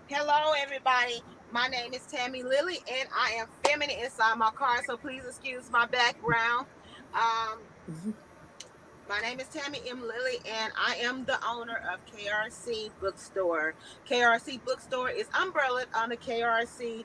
Hello, everybody. My name is Tammy Lily, and I am feminine inside my car, so please excuse my background. Um, my name is Tammy M. Lily, and I am the owner of KRC Bookstore. KRC Bookstore is umbrella on the KRC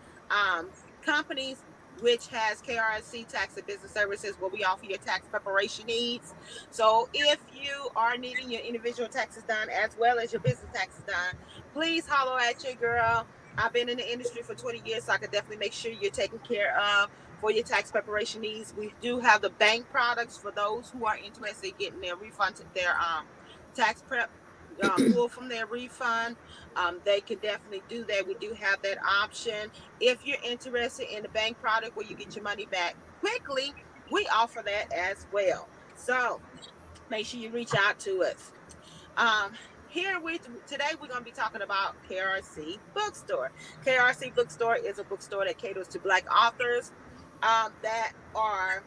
companies, which has KRC Tax and Business Services, where we offer your tax preparation needs. So, if you are needing your individual taxes done as well as your business taxes done, please holler at your girl. I've been in the industry for 20 years, so I can definitely make sure you're taken care of for your tax preparation needs. We do have the bank products for those who are interested in getting their refund, their tax prep pull from their refund. They can definitely do that. We do have that option. If you're interested in the bank product where you get your money back quickly, we offer that as well. So make sure you reach out to us. Um, here we today we're going to be talking about KRC Bookstore. KRC Bookstore is a bookstore that caters to Black authors that are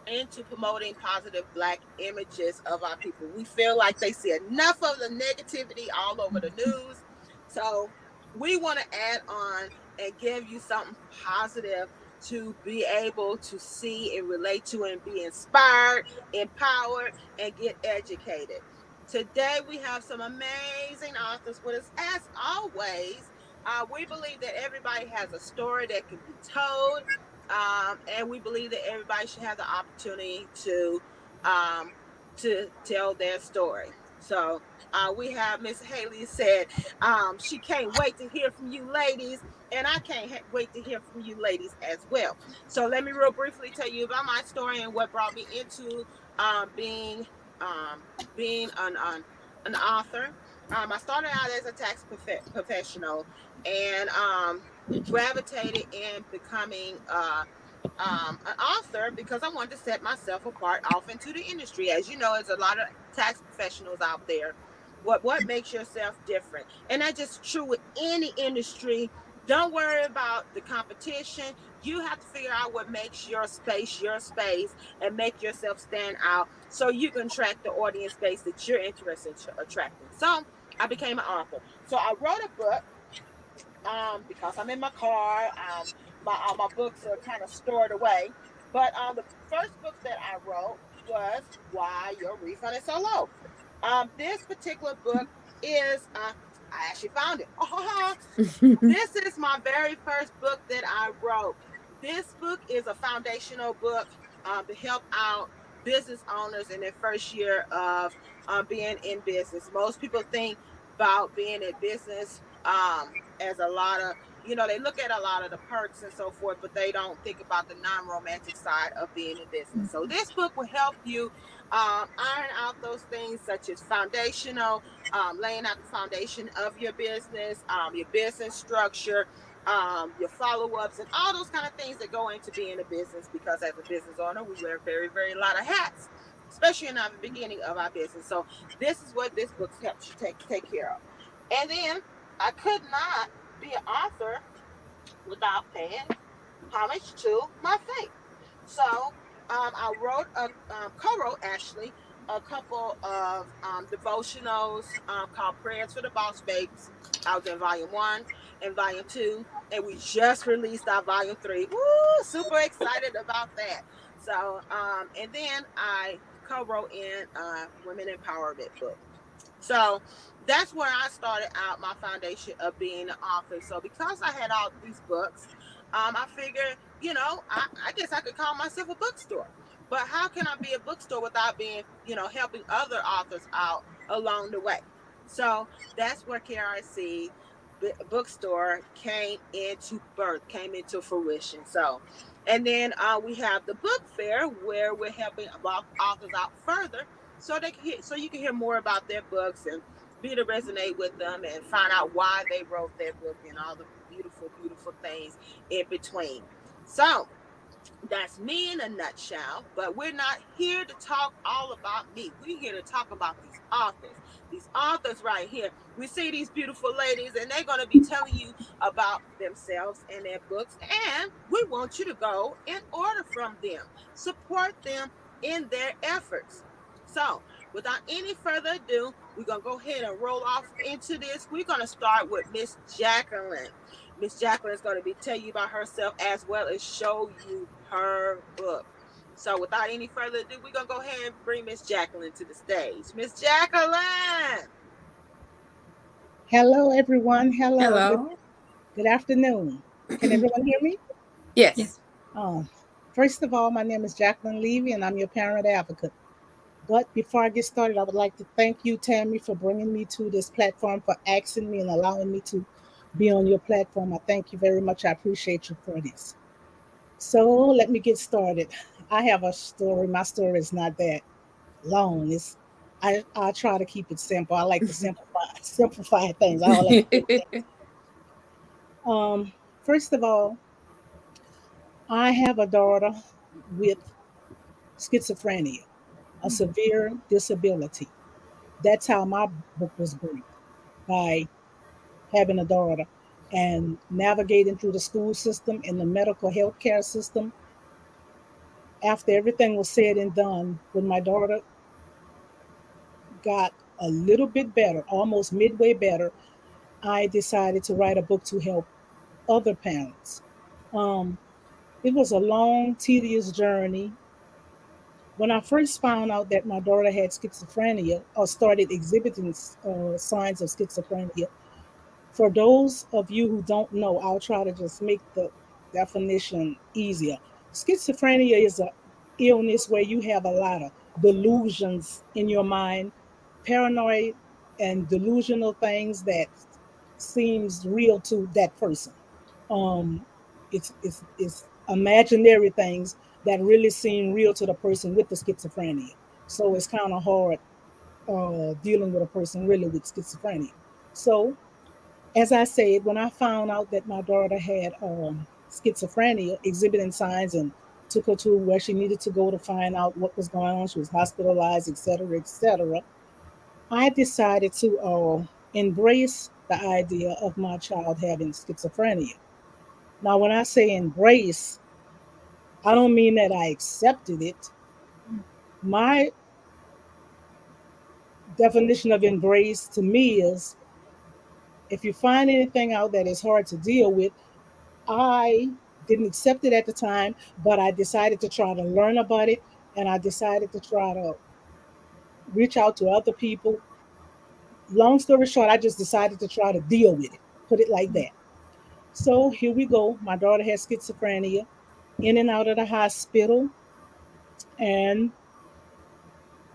into promoting positive Black images of our people. We feel like they see enough of the negativity all over the news, so we want to add on and give you something positive to be able to see and relate to and be inspired, empowered, and get educated. Today we have some amazing authors with us as always. We believe that everybody has a story that can be told, and we believe that everybody should have the opportunity um, to tell their story. So we have Miss Haley said she can't wait to hear from you ladies, and I can't wait to hear from you ladies as well. So let me real briefly tell you about my story and what brought me into um, being um, being an author. I started out as a tax professional, and gravitated in becoming an author because I wanted to set myself apart off into the industry. As you know, there's a lot of tax professionals out there. What makes yourself different? And that's just true with any industry. Don't worry about the competition. You have to figure out what makes your space, and make yourself stand out so you can attract the audience base that you're interested in attracting. So I became an author. So I wrote a book because I'm in my car. My books are kind of stored away. But the first book that I wrote was Why Your Refund is So Low. This particular book is, I actually found it. This is my very first book that I wrote. This book is a foundational book to help out business owners in their first year of being in business. Most people think about being in business as a lot of, they look at a lot of the perks and so forth, but they don't think about the non-romantic side of being in business. So this book will help you iron out those things such as foundational, laying out the foundation of your business structure, your follow-ups, and all those kind of things that go into being a business. Because as a business owner, we wear very, very a lot of hats, especially in the beginning of our business. So this is what this book helps you take care of. And then I could not be an author without paying homage to my faith. So I wrote co-wrote actually a couple of devotionals called Prayers for the Boss Babes. I was in volume 1 and volume 2, and we just released our volume 3. Woo! Super excited about that. So and then I co-wrote in Women Empowerment book. So that's where I started out my foundation of being an author. So because I had all these books, I figured, I guess I could call myself a bookstore. But how can I be a bookstore without being, helping other authors out along the way? So that's where KRC bookstore came into fruition. So, and then we have the book fair where we're helping authors out further so so you can hear more about their books and be to resonate with them and find out why they wrote their book and all the beautiful, beautiful things in between. So that's me in a nutshell, but we're not here to talk all about me. We're here to talk about these authors. These authors right here. We see these beautiful ladies, and they're going to be telling you about themselves and their books. And we want you to go and order from them, support them in their efforts. So, without any further ado, We're gonna go ahead and roll off into this. We're gonna start with Miss Jacqueline. Miss Jacqueline is gonna be tell you about herself as well as show you her book. So without any further ado, we're gonna go ahead and bring Miss Jacqueline to the stage. Miss Jacqueline. Hello, everyone. Hello. Good, Hello. good afternoon. Can everyone hear me? Yes. Um, First of all, my name is Jacqueline Levy, and I'm your parent advocate. But before I get started, I would like to thank you, Tammy, for bringing me to this platform, for asking me and allowing me to be on your platform. I thank you very much. I appreciate you for this. So let me get started. I have a story. My story is not that long. I try to keep it simple. I like to simplify things. I don't like to make things. Um, First of all, I have a daughter with schizophrenia, a severe disability. That's how my book was birthed, by having a daughter and navigating through the school system and the medical health care system. After everything was said and done, when my daughter got a little bit better, almost midway better, I decided to write a book to help other parents. Um, it was a long, tedious journey. When I first found out that my daughter had schizophrenia or started exhibiting signs of schizophrenia, for those of you who don't know, I'll try to just make the definition easier. Schizophrenia is a illness where you have a lot of delusions in your mind, paranoid and delusional things that seems real to that person. Um, it's imaginary things that really seem real to the person with the schizophrenia. So it's kind of hard dealing with a person really with schizophrenia. So as I said, when I found out that my daughter had schizophrenia, exhibiting signs, and took her to where she needed to go to find out what was going on, she was hospitalized, etc., etc., I decided to embrace the idea of my child having schizophrenia. Now, when I say embrace, I don't mean that I accepted it. My definition of embrace to me is, if you find anything out that is hard to deal with, I didn't accept it at the time, but I decided to try to learn about it, and I decided to try to reach out to other people. Long story short, I just decided to try to deal with it, put it like that. So here we go. My daughter has schizophrenia, in and out of the hospital, and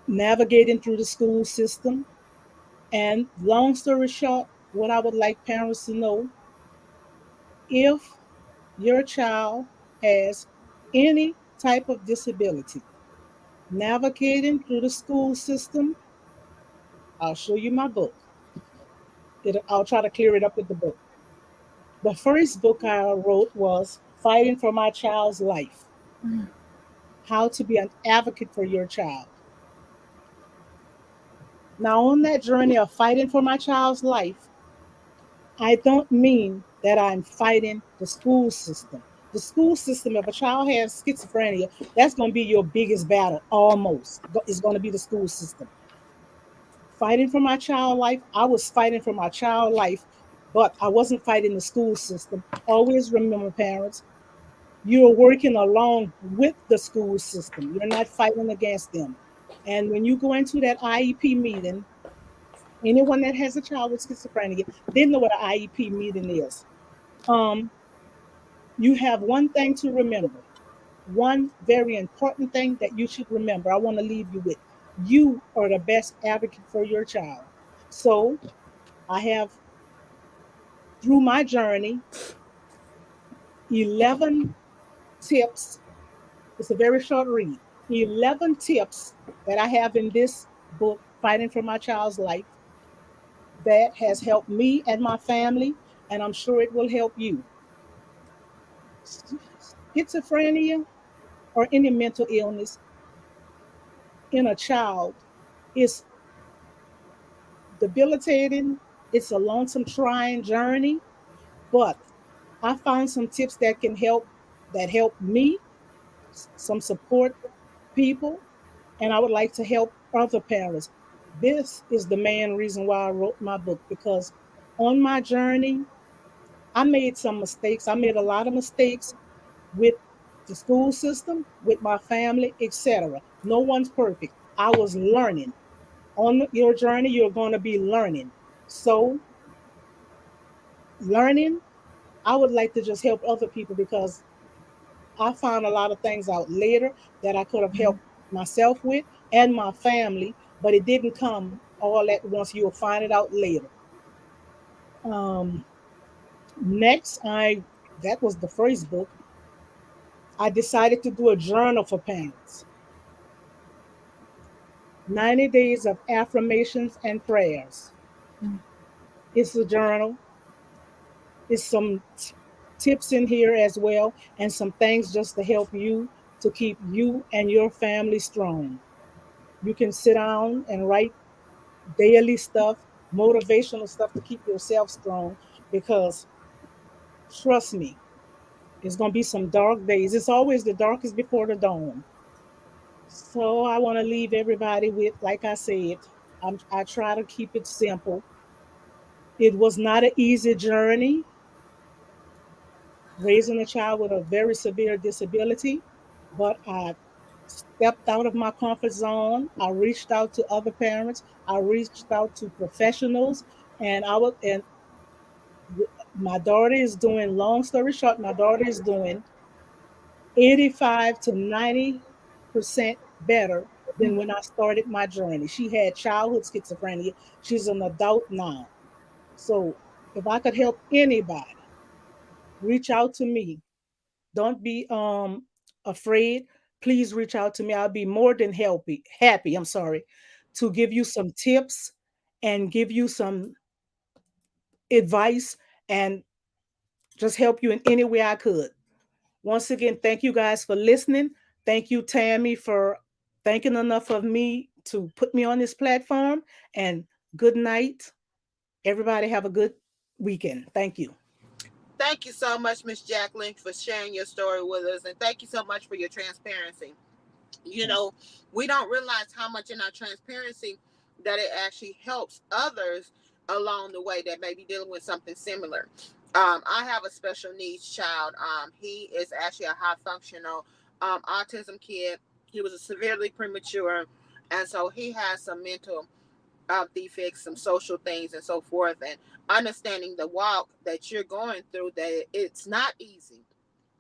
navigating through the school system. And long story short, what I would like parents to know, if your child has any type of disability, navigating through the school system, I'll show you my book. I'll try to clear it up with the book. The first book I wrote was Fighting for My Child's Life, How to Be an Advocate for Your Child. Now, on that journey of fighting for my child's life, I don't mean that I'm fighting the school system. The school system, if a child has schizophrenia, that's going to be your biggest battle, almost. It's going to be the school system. Fighting for my child life, I was fighting for my child life, but I wasn't fighting the school system. Always remember, parents, you're working along with the school system. You're not fighting against them. And when you go into that IEP meeting, anyone that has a child with schizophrenia, they know what an IEP meeting is. Um, you have one thing to remember, one very important thing that you should remember. I want to leave you with. You are the best advocate for your child. So I have, through my journey, 11 tips. It's a very short read. 11 tips that I have in this book, Fighting for My Child's Life, that has helped me and my family, and I'm sure it will help you. Schizophrenia or any mental illness in a child is debilitating. It's a lonesome, trying journey, but I found some tips that can help, that help me, some support people, and I would like to help other parents. This is the main reason why I wrote my book, because on my journey, I made some mistakes. I made a lot of mistakes with the school system, with my family, etc. No one's perfect. I was learning. On your journey, you're going to be learning. So, learning, I would like to just help other people, because I found a lot of things out later that I could have helped myself with and my family, but it didn't come all at once. You'll find it out later. Um, Next, I that was the first book. I decided to do a journal for parents. 90 days of affirmations and prayers. It's a journal. It's some tips in here as well, and some things just to help you to keep you and your family strong. You can sit down and write daily stuff, motivational stuff to keep yourself strong, because trust me, it's going to be some dark days. It's always the darkest before the dawn. So I want to leave everybody with, like I said, I try to keep it simple. It was not an easy journey raising a child with a very severe disability, but I stepped out of my comfort zone. I reached out to other parents. I reached out to professionals, and my daughter is doing. Long story short, my daughter is doing 85 to 90% better than when I started my journey. She had childhood schizophrenia. She's an adult now. So if I could help anybody, reach out to me. Don't be afraid. Please reach out to me. I'll be more than happy, I'm sorry, to give you some tips and give you some advice and just help you in any way I could. Once again, thank you guys for listening. Thank you, Tammy, for thinking enough of me to put me on this platform. And good night. Everybody have a good weekend. Thank you. Thank you so much, Miss Jacqueline, for sharing your story with us, and thank you so much for your transparency. You know, we don't realize how much in our transparency that it actually helps others along the way that may be dealing with something similar. I have a special needs child. He is actually a high functional autism kid. He was a severely premature, and so he has some mental defects, some social things, and so forth. And understanding the walk that you're going through, that it's not easy,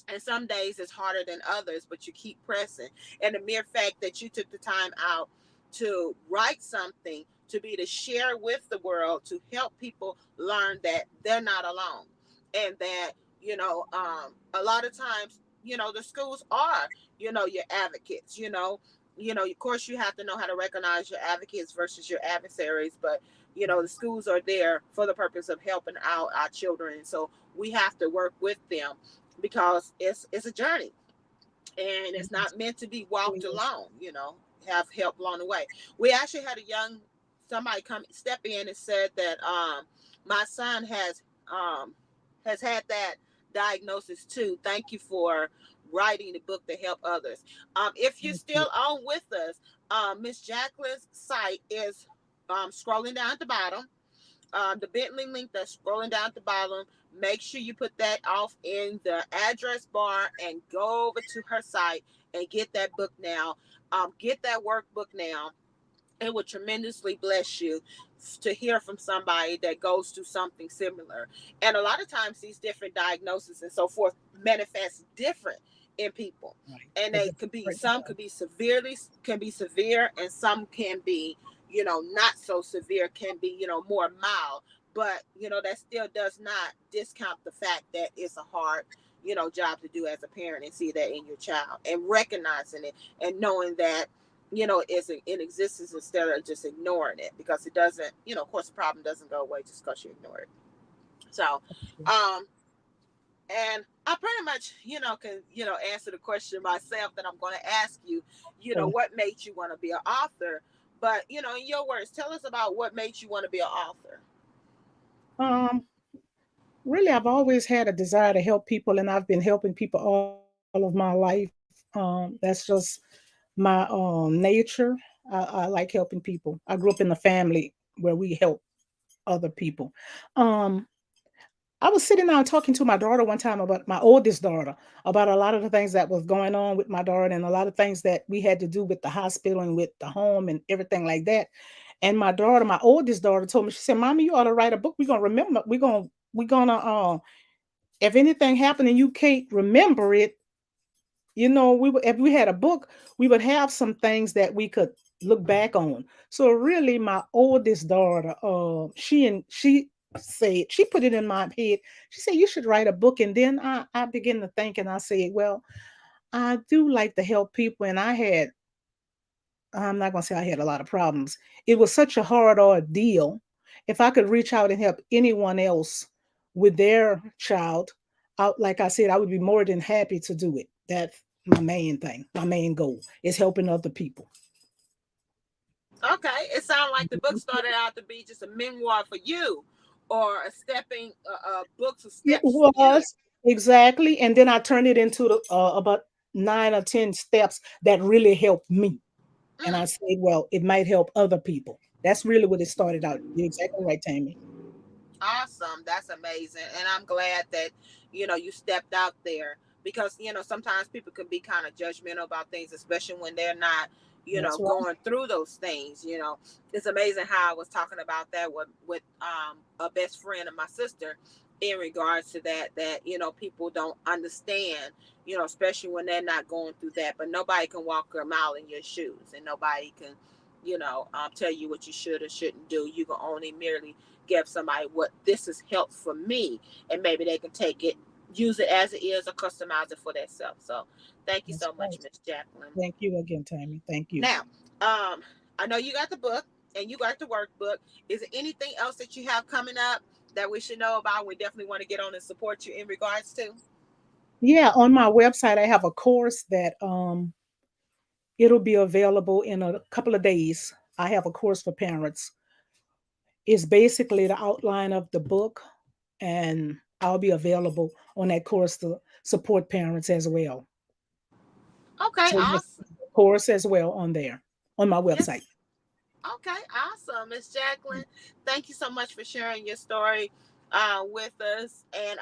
and some days it's harder than others, but you keep pressing. And the mere fact that you took the time out to write something to be to share with the world, to help people learn that they're not alone, and that, a lot of times, the schools are, your advocates. Of course you have to know how to recognize your advocates versus your adversaries, but the schools are there for the purpose of helping out our children. So we have to work with them, because it's a journey, and it's not meant to be walked alone. Have help along the way. We actually had a young somebody come step in and said that my son has had that diagnosis too. Thank you for writing the book to help others. If you're Thank you. still on with us, Miss Jacqueline's site is scrolling down at the bottom. The Bitly link that's scrolling down at the bottom. Make sure you put that off in the address bar and go over to her site and get that book now. Get that workbook now. It will tremendously bless you to hear from somebody that goes through something similar. And a lot of times these different diagnoses and so forth manifest different in people. Right. And For they different could be, right, some could be severely, can be severe, and some can be, not so severe, can be, more mild. But, that still does not discount the fact that it's a hard, job to do as a parent, and see that in your child and recognizing it and knowing that it's in existence, instead of just ignoring it, because it doesn't, of course the problem doesn't go away just because you ignore it. So okay. um and I pretty much, can, answer the question myself that I'm going to ask you. Okay. What made you want to be an author? But, in your words, tell us about what made you want to be an author. Um, Really, I've always had a desire to help people, and I've been helping people all of my life. That's just my nature. I like helping people. I grew up in a family where we help other people. Um, I was sitting down talking to my daughter one time, about my oldest daughter, about a lot of the things that was going on with my daughter and a lot of things that we had to do with the hospital and with the home and everything like that. And my daughter, my oldest daughter, told me, she said, "Mommy, you ought to write a book. We're gonna remember. We're gonna if anything happened and you can't remember it, if we had a book, we would have some things that we could look back on." So really, my oldest daughter, she said, she put it in my head. She said, "You should write a book." And then I began to think, and I said, well, I do like to help people, and I'm not gonna say I had a lot of problems. It was such a hard ordeal. If I could reach out and help anyone else with their child, like I said, I would be more than happy to do it. That's my main thing. My main goal is helping other people. Okay, it sounded like the book started out to be just a memoir for you, or a stepping books of It steps for you. was exactly, and then I turned it into about 9 or 10 steps that really helped me. And Mm. I said, well, it might help other people. That's really what it started out. You're exactly right, Tammy. Awesome. That's amazing. And I'm glad that, you stepped out there, because, sometimes people can be kind of judgmental about things, especially when they're not, That's right. going through those things. It's amazing how I was talking about that with a best friend of my sister, in regards to that people don't understand, especially when they're not going through that. But nobody can walk a mile in your shoes, and nobody can, tell you what you should or shouldn't do. You can only merely give somebody what this is help for me, and maybe they can take it, use it as it is, or customize it for themselves. So thank you That's so much, right. Miss Jacqueline. Thank you again, Tammy. Thank you. Now, I know you got the book and you got the workbook. Is there anything else that you have coming up that we should know about? We definitely want to get on and support you in regards to. Yeah, on my website, I have a course that it'll be available in a couple of days. I have a course for parents. It's basically the outline of the book, and I'll be available on that course to support parents as well. Okay, So yes, awesome. a course as well on there on my website. Yes. Okay, awesome, Miss Jacqueline. Thank you so much for sharing your story with us, and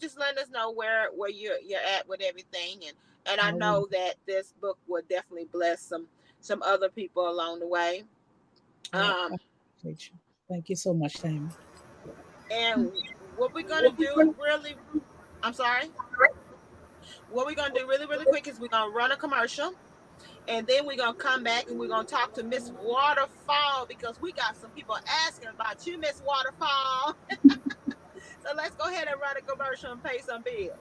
just letting us know where you're at with everything, and I I will. know that this book will definitely bless some other people along the way. Yep, I Um, appreciate you. Thank you so much, Tammy. and what we're gonna do really, I'm sorry, what we're gonna do really really quick is we're gonna run a commercial, and then we're gonna come back and we're gonna talk to Miss Waterfall, because we got some people asking about you, Miss Waterfall. So let's go ahead and run a commercial and pay some bills.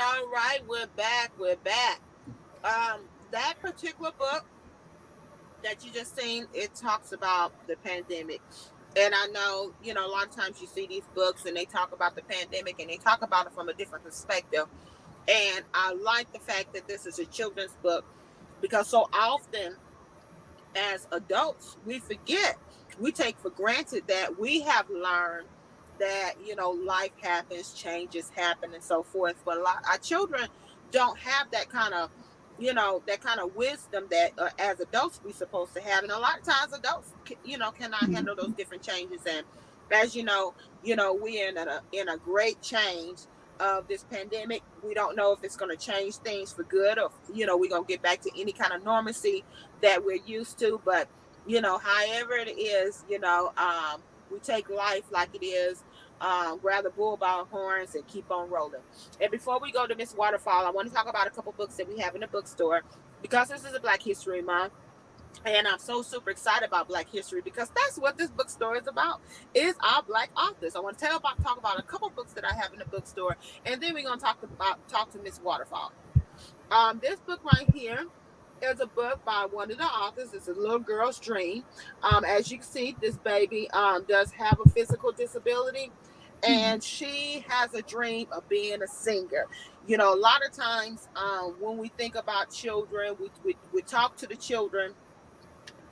All right, we're back. We're back. That particular book that you just seen, it talks about the pandemic. And I know, a lot of times you see these books and they talk about the pandemic and they talk about it from a different perspective. And I like the fact that this is a children's book, because so often as adults, we forget, we take for granted that we have learned that, life happens, changes happen, and so forth. But a lot, our children don't have that kind of wisdom that as adults we supposed to have. And a lot of times adults, cannot handle those different changes. And as we're in a great change of this pandemic. We don't know if it's going to change things for good, or we're going to get back to any kind of normalcy that we're used to. But however it is, we take life like it is. grab the bull by the horns and keep on rolling. And before we go to Miss Waterfall, I want to talk about a couple books that we have in the bookstore because this is a Black History Month. And I'm so super excited about Black history because that's what this bookstore is about, is our Black authors. I want to talk about a couple books that I have in the bookstore, and then we're gonna talk to Miss Waterfall. This book right here is a book by one of the authors. It's a little girl's dream. As you can see, this baby does have a physical disability, and she has a dream of being a singer. You know, a lot of times when we think about children, we talk to the children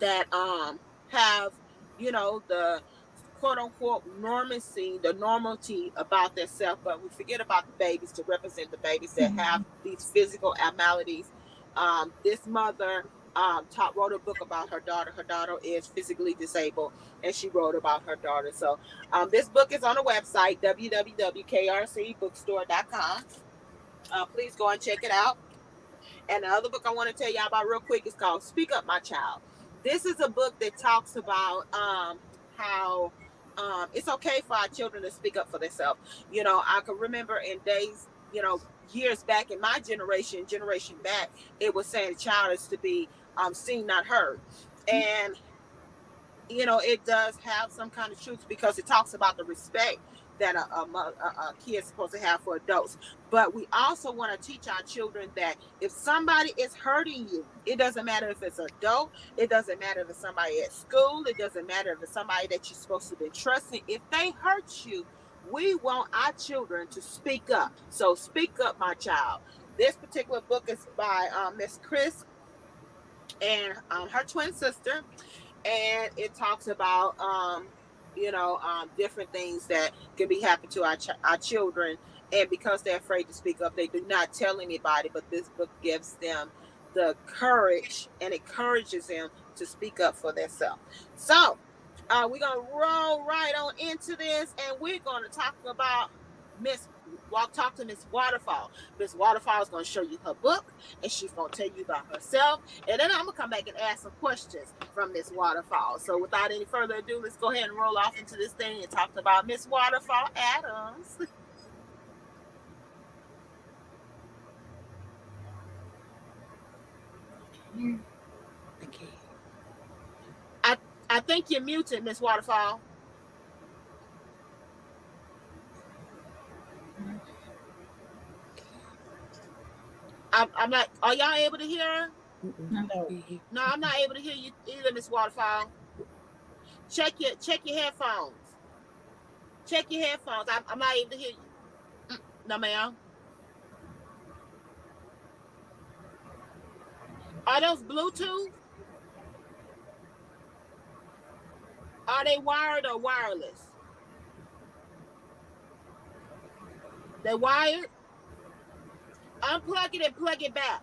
that have, you know, the quote unquote normacy, the normality about themselves, but we forget about the babies, to represent the babies that have these physical abnormalities. This mother wrote a book about her daughter. Her daughter is physically disabled, and she wrote about her daughter. So this book is on the website www.krcbookstore.com. Please go and check it out. And the other book I want to tell y'all about real quick is called Speak Up, My Child. This is a book that talks about how it's okay for our children to speak up for themselves. You know, I can remember in days, you know, years back in my generation back, it was saying a child is to be seen, not heard. And you know, it does have some kind of truth because it talks about the respect that a kid is supposed to have for adults. But we also want to teach our children that if somebody is hurting you, it doesn't matter if it's an adult, it doesn't matter if it's somebody at school, it doesn't matter if it's somebody that you're supposed to be trusting. If they hurt you, we want our children to speak up. So speak up, my child. This particular book is by Miss Chris and her twin sister, and it talks about different things that can be happening to our children, and because they're afraid to speak up, they do not tell anybody, but this book gives them the courage and encourages them to speak up for themselves. So we're gonna roll right on into this, and we're gonna talk about Miss talk to Miss Waterfall. Miss Waterfall is going to show you her book, and she's going to tell you about herself. And then I'm going to come back and ask some questions from Miss Waterfall. So without any further ado, let's go ahead and roll off into this thing and talk about Miss Waterfall Adams. Okay. I I think you're muted, Miss Waterfall. I'm not. Are y'all able to hear her? No. No, I'm not able to hear you either, Miss Waterfall. Check your headphones. Check your headphones. I'm not able to hear you. No, ma'am. Are those Bluetooth? Are they wired or wireless? They wired. Unplug it and plug it back.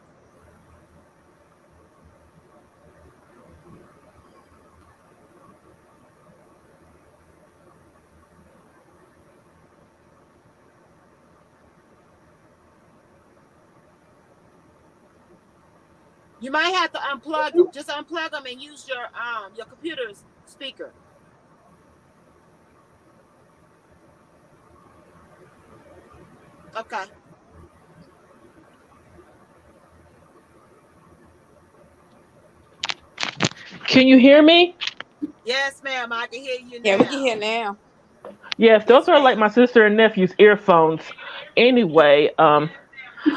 You might have to unplug them. Just unplug them and use your computer's speaker. Okay. Can you hear me? Yes, ma'am. I can hear you Yeah, we can now. hear now. Yes, those Yes, are like ma'am. my sister and nephew's earphones. Anyway, I'm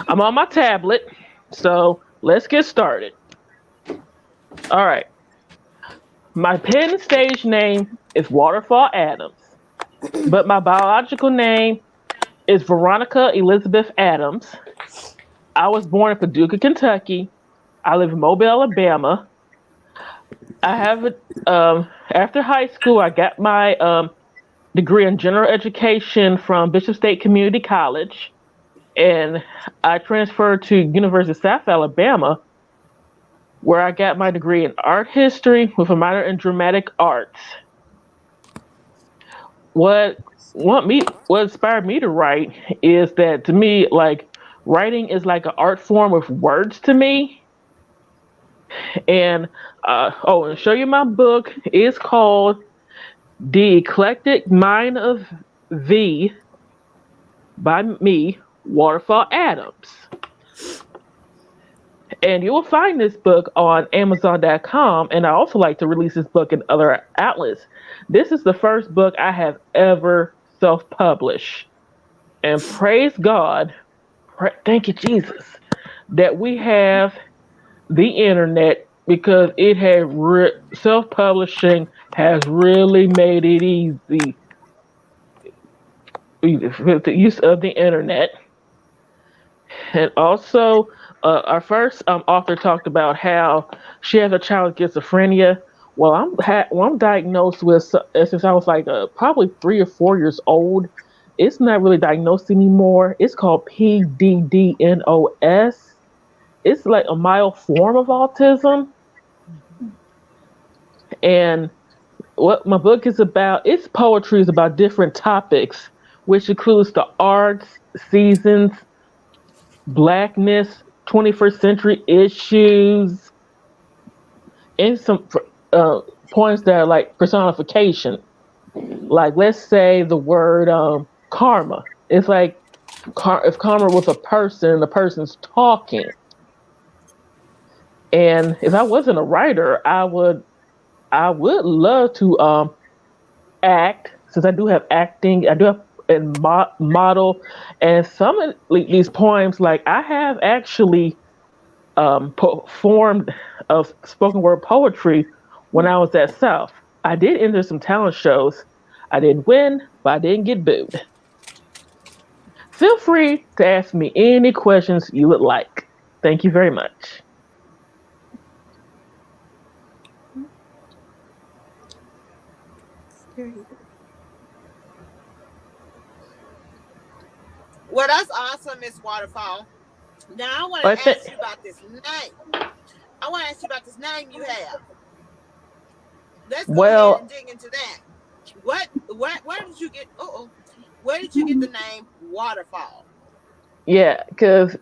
on my tablet, so let's get started. All right. My pen stage name is Waterfall Adams, but my biological name is Veronica Elizabeth Adams. I was born in Paducah, Kentucky. I live in Mobile, Alabama. I have after high school, I got my degree in general education from Bishop State Community College, and I transferred to University of South Alabama, where I got my degree in art history with a minor in dramatic arts. What what inspired me to write is that to me, like writing is like an art form with words to me. And and show you my book. It's called The Eclectic Mind of V by me, Waterfall Adams. And you will find this book on Amazon.com. And I also like to release this book in other outlets. This is the first book I have ever self published. And praise God, thank you, Jesus, that we have the internet because it has self publishing has really made it easy with the use of the internet. And also, our first author talked about how she has a child with schizophrenia. Well, I'm diagnosed with since I was like probably 3 or 4 years old. It's not really diagnosed anymore. It's called PDDNOS. It's like a mild form of autism. And what my book is about, its poetry is about different topics, which includes the arts, seasons, blackness, 21st century issues, and some uh, points that are like personification. Like, let's say the word karma. It's like if karma was a person, the person's talking. And if I wasn't a writer, I would love to act, since I do have acting, I do have a model, and some of these poems, like I have actually performed of spoken word poetry when I was at South. I did enter some talent shows. I didn't win, but I didn't get booed. Feel free to ask me any questions you would like. Thank you very much. Well, that's awesome, Miss Waterfall. Now I want I to think, ask you about this name. I want to ask you about this name you have. Let's go ahead and well, dig into that. Where did you get? Where did you get the name Waterfall? yeah, because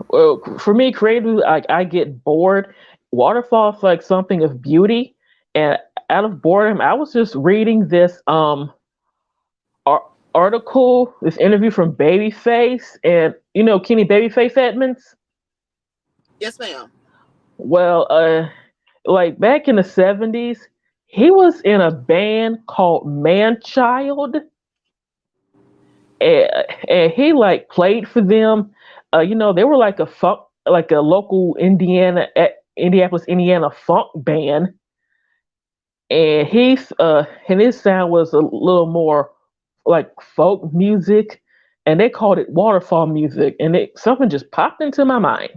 well, for me, creatively, like I get bored. Waterfall is like something of beauty, and out of boredom, I was just reading this article, this interview from Babyface, and Kenny Babyface Edmonds. Yes, ma'am. Well, like back in the '70s, he was in a band called Manchild, and, and he like played for them. They were like like a local Indianapolis, Indiana funk band, and his sound was a little more like folk music, and they called it waterfall music, and something just popped into my mind.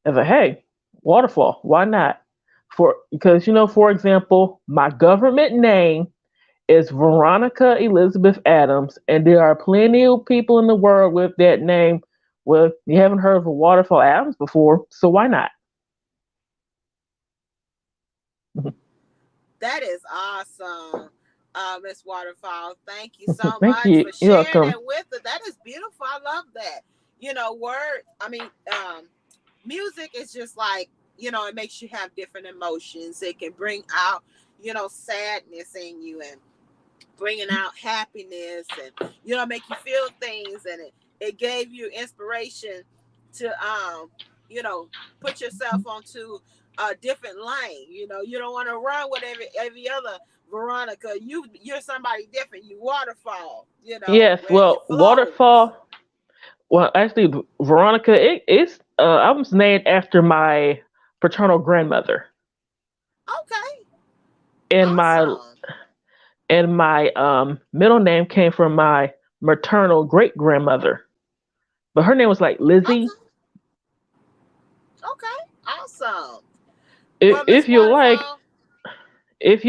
I was like, hey, waterfall, why not? Because for example, my government name is Veronica Elizabeth Adams, and there are plenty of people in the world with that name. Well, you haven't heard of a Waterfall Adams before, so why not? That is awesome, Miss Waterfall. Thank you so Thank much you. for You're sharing welcome. that with us. That is beautiful. I love that. Word. I mean, music is just like, it makes you have different emotions. It can bring out, sadness in you, and bringing out happiness, and make you feel things, and it gave you inspiration to you know put yourself onto a different lane. You don't want to run with every other Veronica. You're somebody different. You waterfall, Yes, where it well, flows. Waterfall. Well, actually, Veronica, it's I was named after my paternal grandmother, Okay, and my awesome. middle name came from my maternal great grandmother, but her name was like Lizzie. Okay, okay, awesome. If, Well, Miss if you like, Waterfall, if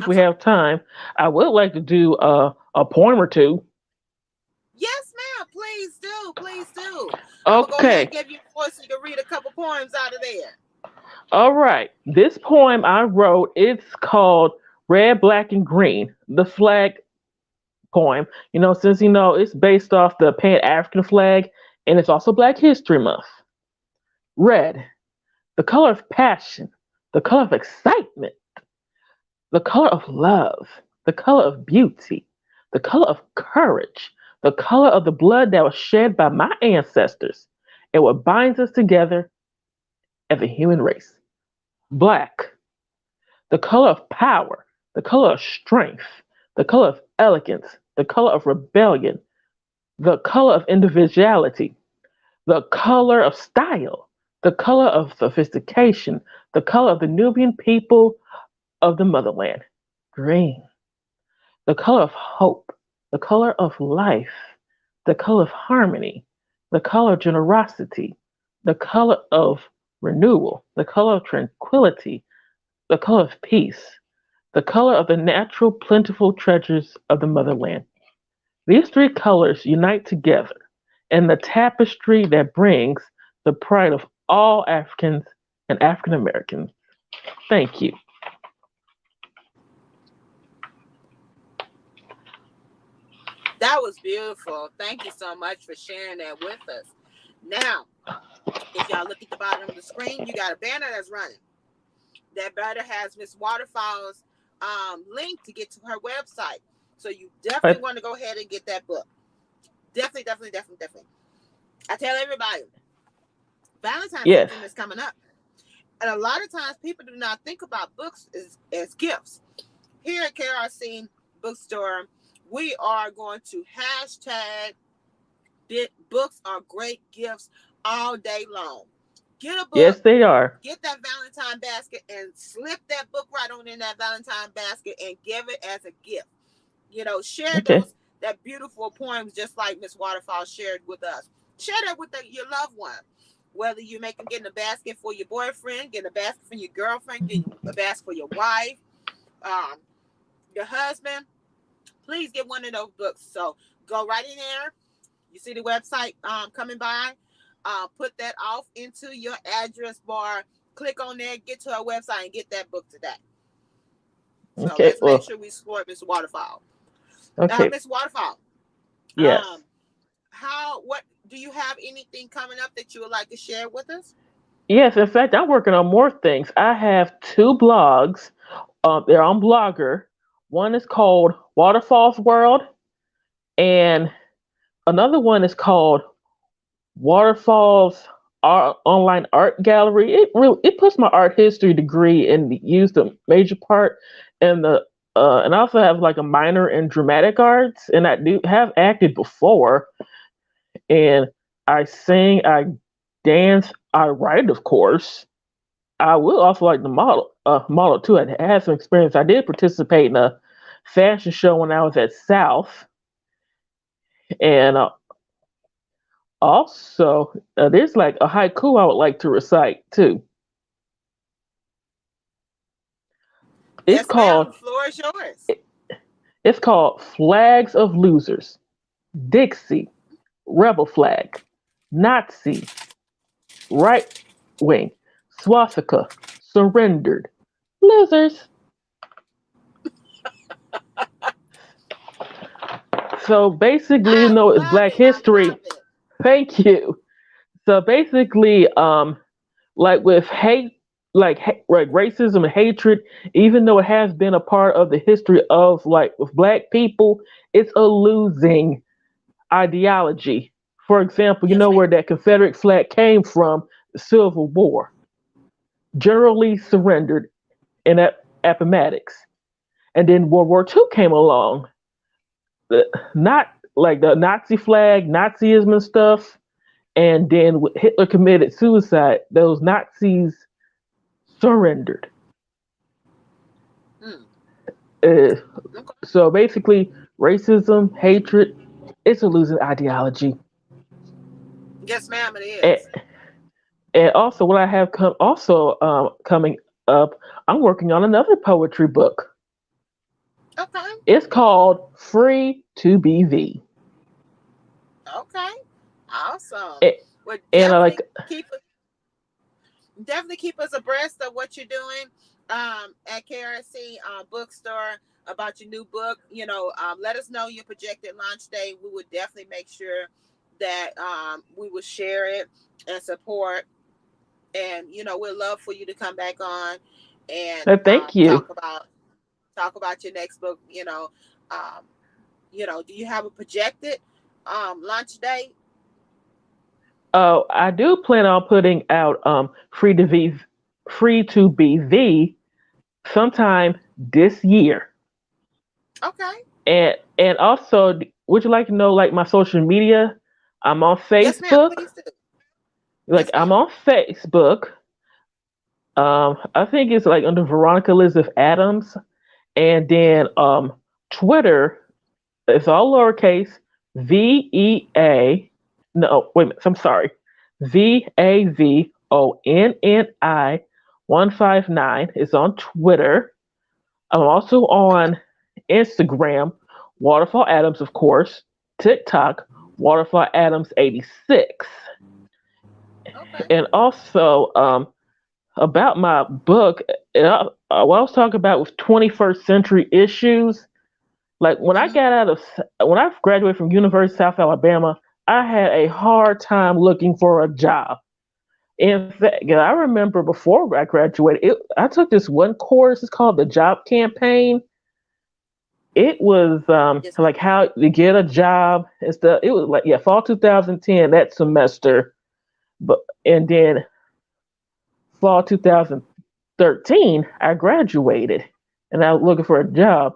I'm we sorry. have time, I would like to do a poem or two. Yes, ma'am. Please do. Please do. I'm gonna go ahead and Okay, give you a voice so you can read a couple poems out of there. all right. This poem I wrote, it's called Red, Black, and Green, the flag poem. Since it's based off the Pan African flag, and it's also Black History Month. Red, the color of passion, the color of excitement, the color of love, the color of beauty. the color of courage, the color of the blood that was shed by my ancestors, and what binds us together as a human race. Black, the color of power, the color of strength, the color of elegance, the color of rebellion, the color of individuality, the color of style, the color of sophistication, the color of the Nubian people of the motherland. Green, the color of hope, the color of life, the color of harmony, the color of generosity, the color of renewal, the color of tranquility, the color of peace, the color of the natural, plentiful treasures of the motherland. These three colors unite together in the tapestry that brings the pride of all Africans and African Americans. Thank you. That was beautiful. Thank you so much for sharing that with us. Now, if y'all look at the bottom of the screen, you got a banner that's running. That banner has Miss Waterfall's link to get to her website. So you definitely But want to go ahead and get that book. Definitely, definitely, definitely, definitely. I tell everybody, Valentine's yes, season is coming up. And a lot of times people do not think about books as gifts. Here at KRC Bookstore, we are going to hashtag books are great gifts all day long. Get a book, yes, they are. get that Valentine basket, and slip that book right on in that Valentine basket and give it as a gift. Share Okay, that beautiful poems just like Miss Waterfall shared with us. Share that with your loved one. Whether you make them get in a basket for your boyfriend, get a basket for your girlfriend, get a basket for your wife, um, your husband, please get one of those books. So go right in there. You see the website coming by. Put that off into your address bar. Click on there, get to our website, and get that book today. So okay, let's make well, sure we support Miss Waterfall. okay, Miss Waterfall, yes. um, what do you have anything coming up that you would like to share with us? Yes, in fact, I'm working on more things. I have two blogs. They're on Blogger. One is called Waterfall's World, and another one is called Waterfall's Online Art Gallery. It puts my art history degree and used a major part in the and I also have like a minor in dramatic arts, and I do have acted before, and I sing, I dance, I write, of course. I would also like to model too. I had some experience. I did participate in a fashion show when I was at South, and also there's like a haiku I would like to recite too. It's Yes, ma'am. called The floor is yours. it's called Flags of Losers. Dixie, rebel flag. Nazi, right wing. Swastika, surrendered. Losers. So basically, I it's love Black it. I love History. it. Thank you. So basically, like with hate, like racism and hatred, even though it has been a part of the history of like with Black people, it's a losing ideology. For example, you Yes, know ma'am. where that Confederate flag came from? The Civil War. General Lee surrendered in Appomattox, and then World War II came along. Not like the Nazi flag, Nazism and stuff. And then Hitler committed suicide. Those Nazis surrendered. Mm. Uh, Okay. so basically, racism, hatred, it's a losing ideology. Yes, ma'am. It And, is. and also, what I have coming up, I'm working on another poetry book. Okay. It's called Free to Be Thee. Okay. Awesome. And, Well, and I like, definitely keep us abreast of what you're doing at KRC Bookstore about your new book. Let us know your projected launch date. We would definitely make sure that we will share it and support. And we'd love for you to come back on and thank you. talk about your next book. Um, Do you have a projected launch date? Oh, I do plan on putting out free to be the sometime this year. Okay. And also, would you like to know like my social media? I'm on Yes, ma'am. Facebook. Please do. Like Yes, I'm ma'am. on Facebook. I think it's like under Veronica Elizabeth Adams, and then Hmm. Twitter. It's all lowercase. VEA. No, wait a minute. I'm sorry. VAVONNI 159 is on Twitter. I'm also Okay. on Instagram, Waterfall Adams, of course. TikTok, Waterfall Adams 86, Okay. and also about my book. What I was talking about was 21st century issues. Like Hmm. when I graduated from University of South Alabama, I had a hard time looking for a job. In fact, I remember before I graduated, I took this one course. It's called the Job Campaign. It was Yes, ma'am. like how to get a job and stuff. It was like, yeah, fall 2010 that semester, but and then fall 2013 I graduated, and I was looking for a job.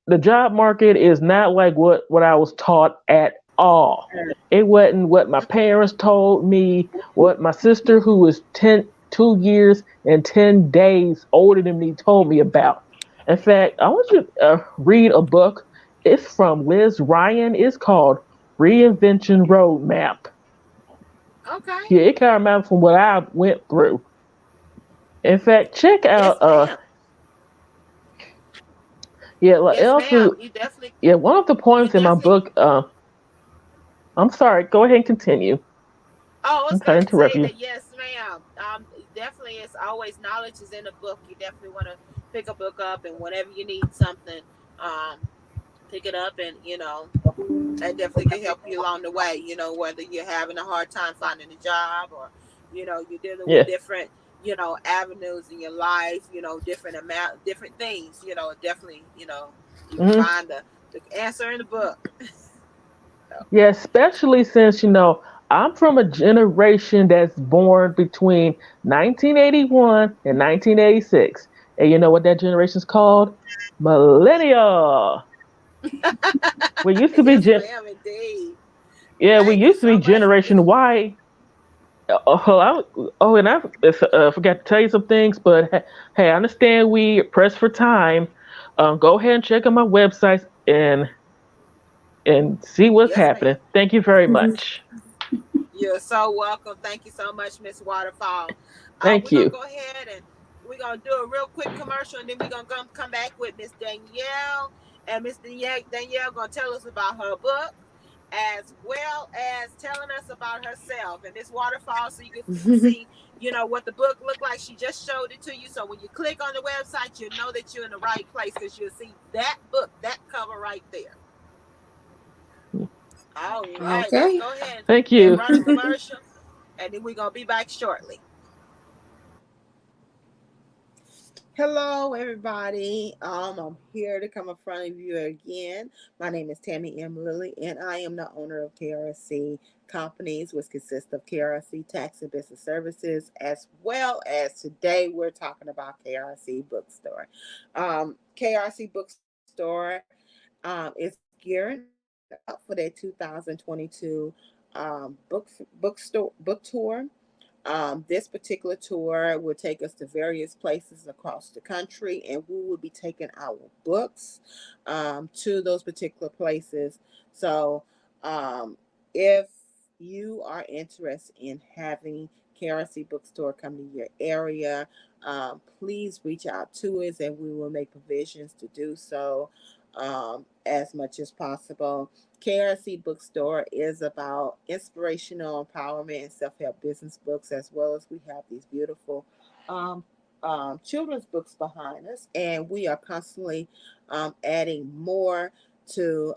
The job market is not like what I was taught at all. It wasn't what my parents told me, what my sister, who was 2 years and 10 days older than me, told me about. In fact, I want you to read a book. It's from Liz Ryan. It's called Reinvention Roadmap. Okay. Yeah, it kind of reminds from what I went through. In fact, check Yes, out ma'am. yeah, like Yes, ma'am. also You definitely, yeah, one of the you points in my definitely. book, I'm sorry, go ahead and continue. Oh, I was I'm sorry to going to interrupt say you. that. Yes, ma'am. Definitely, it's always knowledge is in a book. You definitely want to pick a book up, and whenever you need something, um, pick it up, and that definitely can help you along the way. Whether you're having a hard time finding a job, or you're dealing with Yeah. different avenues in your life. Different things. Definitely, you can Hmm. find the answer in the book. So, Yeah, especially since, I'm from a generation that's born between 1981 and 1986. And you know what that generation's called? Millennial. We used to be yes, gen ma'am, indeed. Yeah, we Thank you used to be so much for this. Generation Y. And I forgot to tell you some things, but hey, I understand we pressed for time. Go ahead and check out my websites and see what's Yes, ma'am. happening. Thank you very much. You're so welcome. Thank you so much, Miss Waterfall. Thank We're gonna you. go ahead and we're gonna do a real quick commercial, and then we're gonna come back with Miss Danielle, and Miss Danielle gonna tell us about her book, as well as telling us about herself and Miss Waterfall, so you can see, what the book looked like. She just showed it to you, so when you click on the website, you know that you're in the right place because you'll see that book, that cover right there. All right, let's Okay. go ahead Thank and you. run a commercial, and then we're gonna be back shortly. Hello, everybody. I'm here to come in front of you again. My name is Tammy M. Lilly, and I am the owner of KRC Companies, which consists of KRC Tax and Business Services, as well as today we're talking about KRC Bookstore. KRC Bookstore is gearing up for their 2022 book tour. This particular tour will take us to various places across the country, and we will be taking our books to those particular places. So, if you are interested in having KRC Bookstore come to your area, please reach out to us, and we will make provisions to do so as much as possible. KRC Bookstore is about inspirational empowerment and self help business books, as well as we have these beautiful um, children's books behind us, and we are constantly adding more to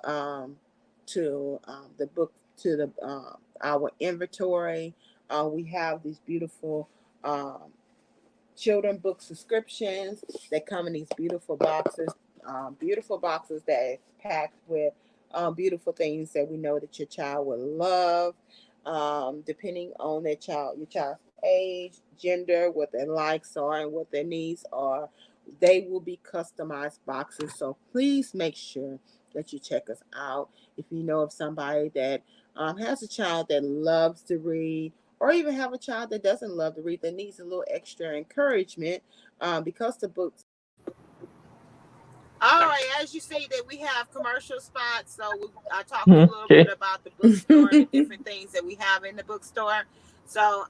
the book to the our inventory. We have these um, children book subscriptions that come in these beautiful boxes that is packed with beautiful things that we know that your child will love. Depending on your child's age, gender, what their likes are, and what their needs are, they will be customized boxes. So please make sure that you check us out. If you know of somebody that has a child that loves to read, or even have a child that doesn't love to read, that needs a little extra encouragement, because the books. All right, as you see that we have commercial spots, so I talked a little bit Okay. about the bookstore and the different things that we have in the bookstore. So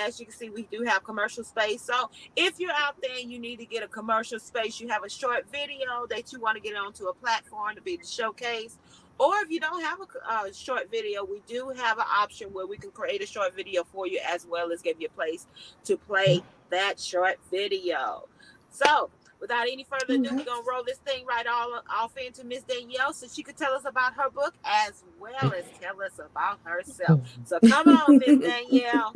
as you can see, we do have commercial space. So if you're out there and you need to get a commercial space, you have a short video that you want to get onto a platform to be the showcase, or if you don't have a short video, we do have an option where we can create a short video for you as well as give you a place to play that short video. So without any further ado, we're gonna roll this thing right all off into Miss Danielle so she could tell us about her book as well as tell us about herself. So come on, Miss Danielle.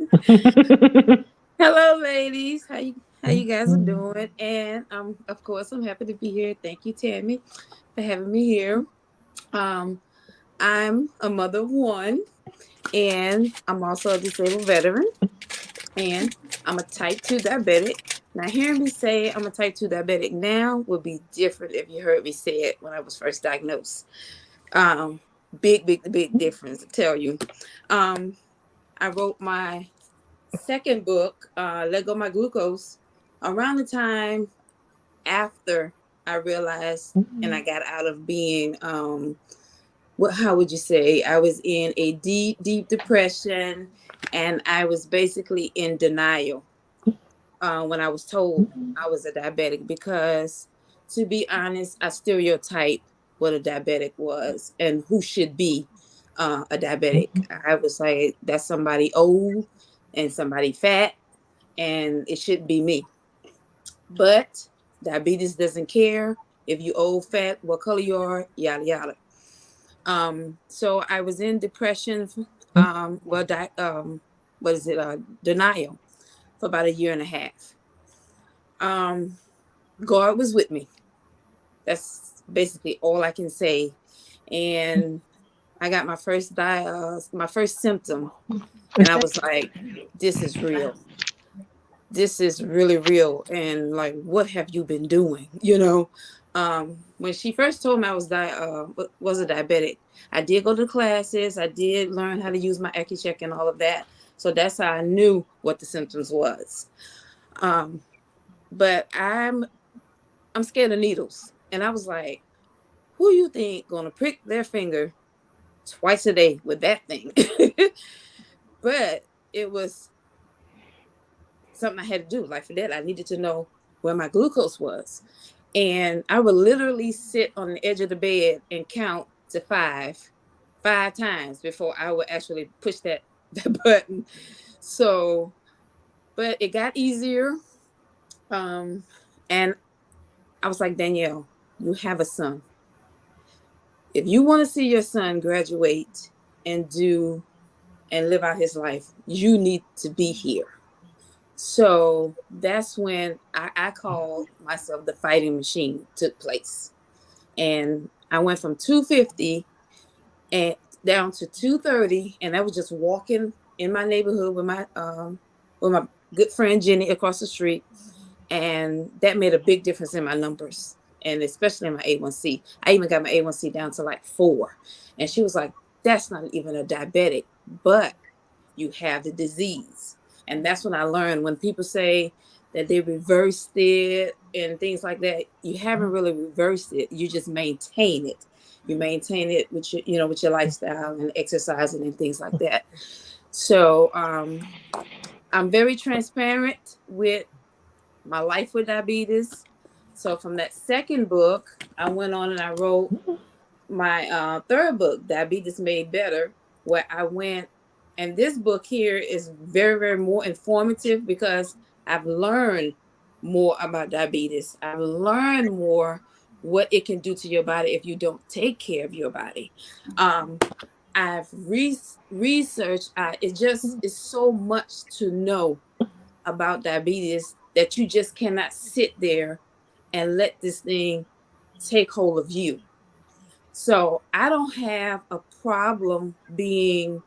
Hello, ladies. How you guys are doing? And of course, I'm happy to be here. Thank you, Tammy, for having me here. Um, I'm a mother of one, and I'm also a disabled veteran, and I'm a type 2 diabetic. Now, hearing me say I'm a type 2 diabetic now would be different if you heard me say it when I was first diagnosed. Um, big difference, I tell you. Um, I wrote my second book, Let Go My Glucose, around the time after I realized and I got out of being, how would you say? I was in a deep depression, and I was basically in denial when I was told I was a diabetic, because to be honest, I stereotyped what a diabetic was and who should be a diabetic. I was like, that's somebody old and somebody fat, and it shouldn't be me. But diabetes doesn't care if you old, fat, what color you are, yada yada. So I was in depression, what is it? Denial for about a year and a half. Um, God was with me. That's basically all I can say. And I got my first symptom, and I was like, "This is real. This is really real." And like, what have you been doing? When she first told me I was a diabetic, I did go to classes. I did learn how to use my check and all of that. So that's how I knew what the symptoms was. Um, but I'm scared of needles, and I was like, who you think gonna prick their finger twice a day with that thing? But it was something I had to do. Like, for that, I needed to know where my glucose was. And I would literally sit on the edge of the bed and count to five times before I would actually push that button. So, but it got easier. And I was like, Danielle, you have a son. If you want to see your son graduate and do and live out his life, you need to be here. So that's when I called myself the fighting machine took place. And I went from 250 and down to 230, and I was just walking in my neighborhood with my good friend Jenny across the street, and that made a big difference in my numbers, and especially in my A1C. I even got my A1C down to like 4, and she was like, "That's not even a diabetic, but you have the disease." And that's when I learned, when people say that they reversed it and things like that, you haven't really reversed it. You just maintain it. You maintain it with your lifestyle and exercising and things like that. So I'm very transparent with my life with diabetes. So from that second book, I went on and I wrote my third book, Diabetes Made Better, where I went, and this book here is very, very more informative because I've learned more about diabetes. I've learned more what it can do to your body if you don't take care of your body. I've researched. It just is so much to know about diabetes that you just cannot sit there and let this thing take hold of you. So I don't have a problem being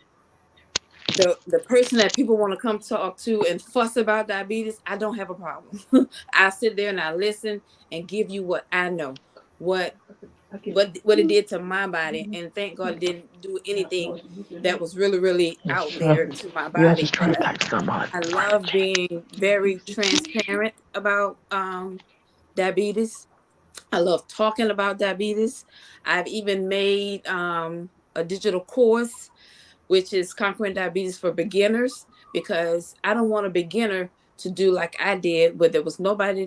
the person that people want to come talk to and fuss about diabetes. I don't have a problem. I sit there and I listen and give you what I know, what what it did to my body, and thank God it didn't do anything that was really really out there to my Yeah, body. just trying to But type someone. I love being very transparent about diabetes. I love talking about diabetes. I've even made a digital course, which is Conquering Diabetes for Beginners, because I don't want a beginner to do like I did, where there was nobody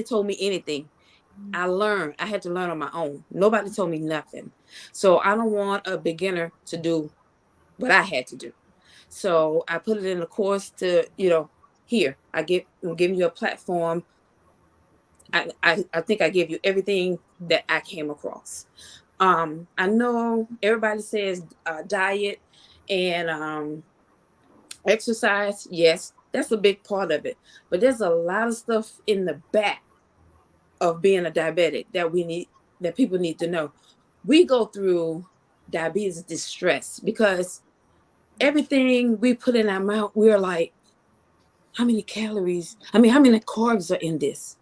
told me anything. I learned. I had to learn on my own. Nobody told me nothing. So I don't want a beginner to do what I had to do. So I put it in a course to, here, I'm giving you a platform. I think I gave you everything that I came across. I know everybody says diet and exercise. Yes, that's a big part of it. But there's a lot of stuff in the back of being a diabetic that people need to know. We go through diabetes distress because everything we put in our mouth, we're like, how many calories? I mean, how many carbs are in this?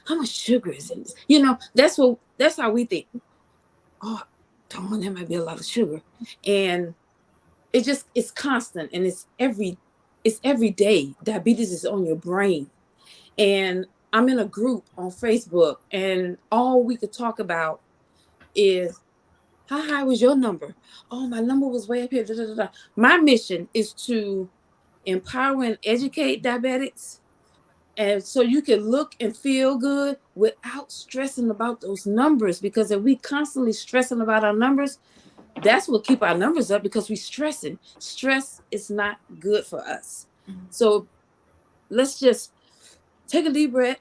How much sugar is in this? That's how we think. Oh, darn, that might be a lot of sugar. And it's constant and it's every day. Diabetes is on your brain. And I'm in a group on Facebook, and all we could talk about is, how high was your number? Oh, my number was way up here. Da, da, da, da. My mission is to empower and educate diabetics, and so you can look and feel good without stressing about those numbers. Because if we constantly stressing about our numbers, that's what keep our numbers up, because we stressing. Stress is not good for us. So let's just take a deep breath.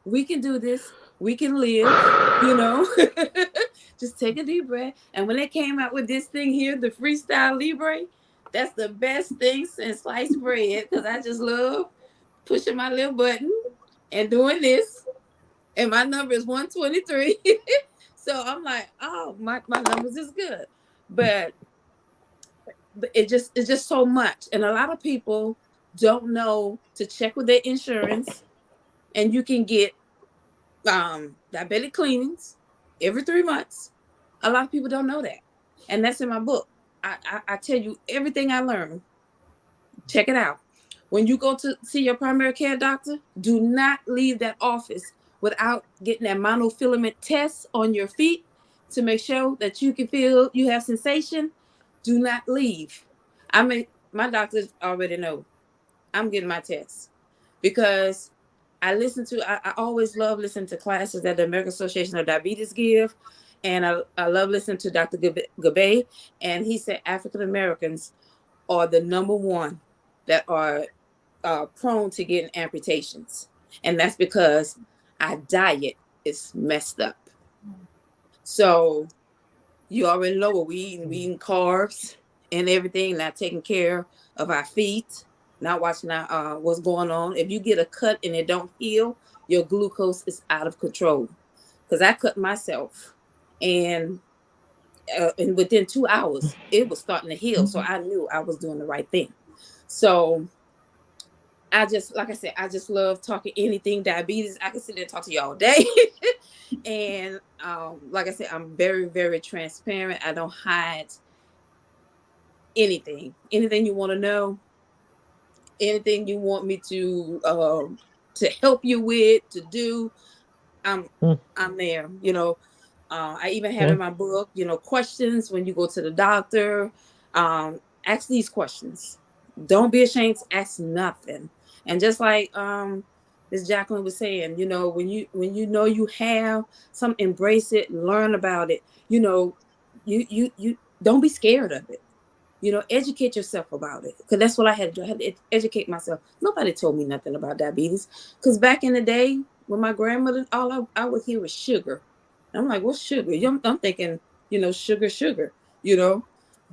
We can do this. We can live, you know. Just take a deep breath. And when they came out with this thing here, the Freestyle Libre, that's the best thing since sliced bread, because I just love pushing my little button and doing this. And my number is 123. So I'm like, oh, my numbers is good. But it's just so much. And a lot of people don't know to check with their insurance, and you can get diabetic cleanings every 3 months. A lot of people don't know that, and that's in my book. I tell you everything I learned. Check it out. When you go to see your primary care doctor, do not leave that office without getting that monofilament test on your feet to make sure that you can feel you have sensation. Do not leave. I mean, my doctors already know I'm getting my test, because I always love listening to classes that the American Association of Diabetes give. And I love listening to Dr. Gabay. And he said African Americans are the number one that are prone to getting amputations. And that's because our diet is messed up. So you already know what we eating. We eating carbs and everything, not taking care of our feet, not watching our, what's going on. If you get a cut and it don't heal, your glucose is out of control. Because I cut myself, and within 2 hours, it was starting to heal. So I knew I was doing the right thing. So like I said, I just love talking anything diabetes. I can sit there and talk to you all day. And like I said, I'm very, very transparent. I don't hide anything you want to know, anything you want me to help you with, to do. I'm there. I even have in my book, questions when you go to the doctor. Ask these questions. Don't be ashamed to ask nothing. And just like Ms. Jacqueline was saying, when you know you have some, embrace it, learn about it. You don't be scared of it. Educate yourself about it, because that's what I had to do. I had to educate myself. Nobody told me nothing about diabetes, because back in the day when my grandmother, all I would hear was sugar. I'm like, what's sugar? I'm thinking, sugar,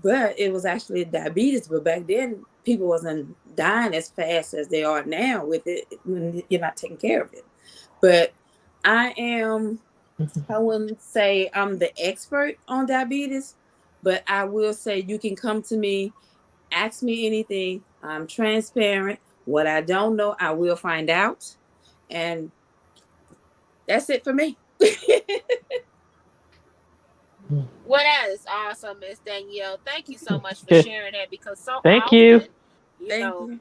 but it was actually diabetes. But back then, people wasn't dying as fast as they are now with it when you're not taking care of it. But I am I wouldn't say I'm the expert on diabetes, but I will say you can come to me, ask me anything. I'm transparent. What I don't know, I will find out. And that's it for me. Well, that is awesome, Miss Danielle. Thank you so much for sharing that, because so Thank you. often, you Thank know, you.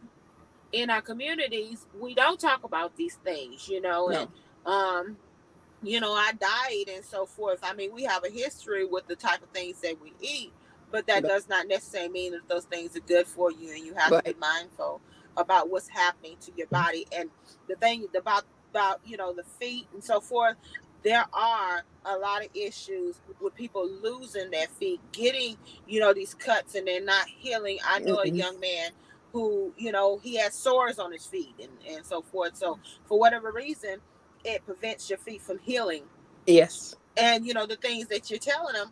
in our communities, we don't talk about these things, and No, um, our diet and so forth. I mean, we have a history with the type of things that we eat, but that but, does not necessarily mean that those things are good for you, and you have to be right. mindful about what's happening to your body. And the thing about the feet and so forth, there are a lot of issues with people losing their feet, getting these cuts, and they're not healing. I know a Mm-mm. young man who he has sores on his feet and so forth. So for whatever reason, it prevents your feet from healing. Yes. And the things that you're telling them,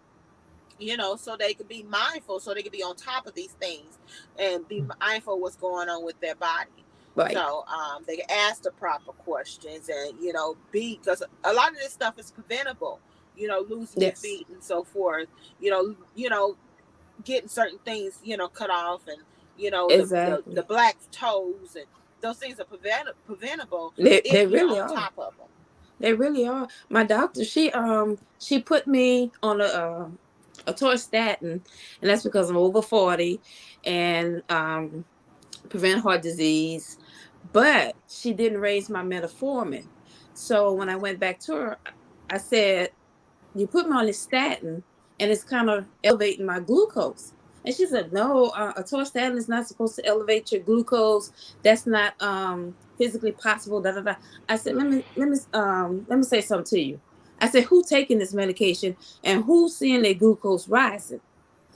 so they could be mindful, so they could be on top of these things and be mindful of what's going on with their body. Right. So they can ask the proper questions, and be, because a lot of this stuff is preventable, losing your Yes. feet and so forth, getting certain things cut off, and the Exactly. black toes, and those things are preventable They if you're really on are. top of them. They really are. My doctor, she put me on a torstatin, and that's because I'm over 40 and prevent heart disease. But she didn't raise my metformin. So when I went back to her, I said, "You put me on this statin, and it's kind of elevating my glucose." And she said, "No, a torstatin is not supposed to elevate your glucose. That's not physically possible." Da da da. I said, "Let me say something to you." I said, "Who taking this medication, and who's seeing their glucose rising?"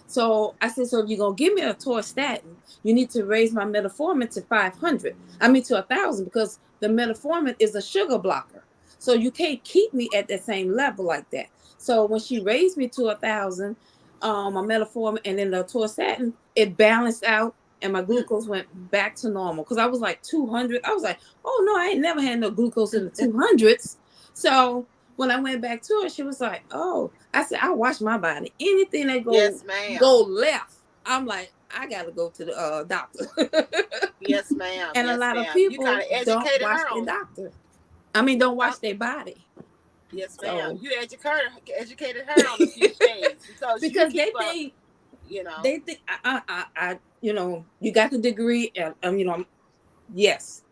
So I said, "So if you're gonna give me a torstatin, you need to raise my metformin to 500. I mean to 1,000, because the metformin is a sugar blocker. So you can't keep me at that same level like that." So when she raised me to 1,000, my metformin and then the torstatin, it balanced out, and my glucose went back to normal. Because I was like 200. I was like, "Oh no, I ain't never had no glucose in the 200s." So when I went back to her, she was like, "Oh," I said, "I watch my body. Anything that Yes, ma'am. go left, I'm like, I gotta go to the doctor." Yes, ma'am. And a Yes, lot of ma'am. You kind people of don't educated watch her their on it. doctor. I mean, don't Huh? watch their body. Yes, ma'am. So You educated her on a few things, because you because keep up. You know, they think you got the degree, and yes,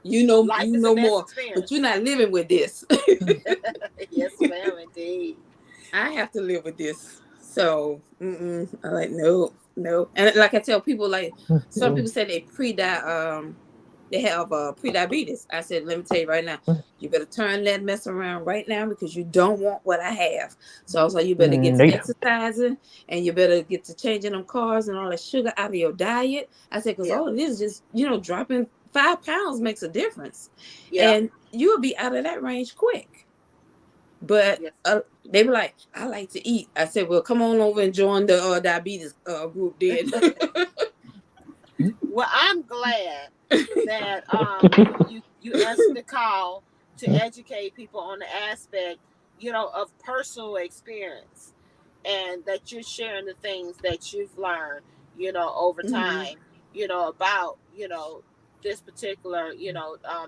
life you is a know best more, but you're experience. not living with this. Yes, ma'am. Indeed. I have to live with this. So I like, no, no. And like I tell people, like some people say they have pre-diabetes. I said, let me tell you right now, you better turn that mess around right now, because you don't want what I have. So I was like, you better get to Nope. exercising, and you better get to changing them carbs and all that sugar out of your diet. I said, because Yeah. all of this is just, dropping 5 pounds makes a difference. Yeah. And you'll be out of that range quick. But Yes. they were like, "I like to eat." I said, "Well, come on over and join the diabetes group then." Well, I'm glad that you answered the call to educate people on the aspect, of personal experience, and that you're sharing the things that you've learned, over Hmm. time, about, this particular,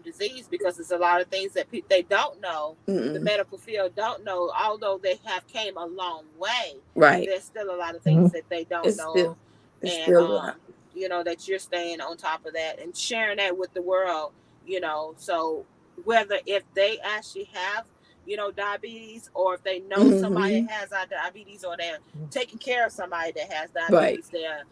disease, because there's a lot of things that they don't know. The Mm-mm. medical field don't know, although they have came a long way. Right. There's still a lot of things that they don't It's know, still it's and still a lot. that you're staying on top of that and sharing that with the world, so whether if they actually have, diabetes, or if they know somebody Hmm. that has diabetes, or they're taking care of somebody that has Right. diabetes, they're,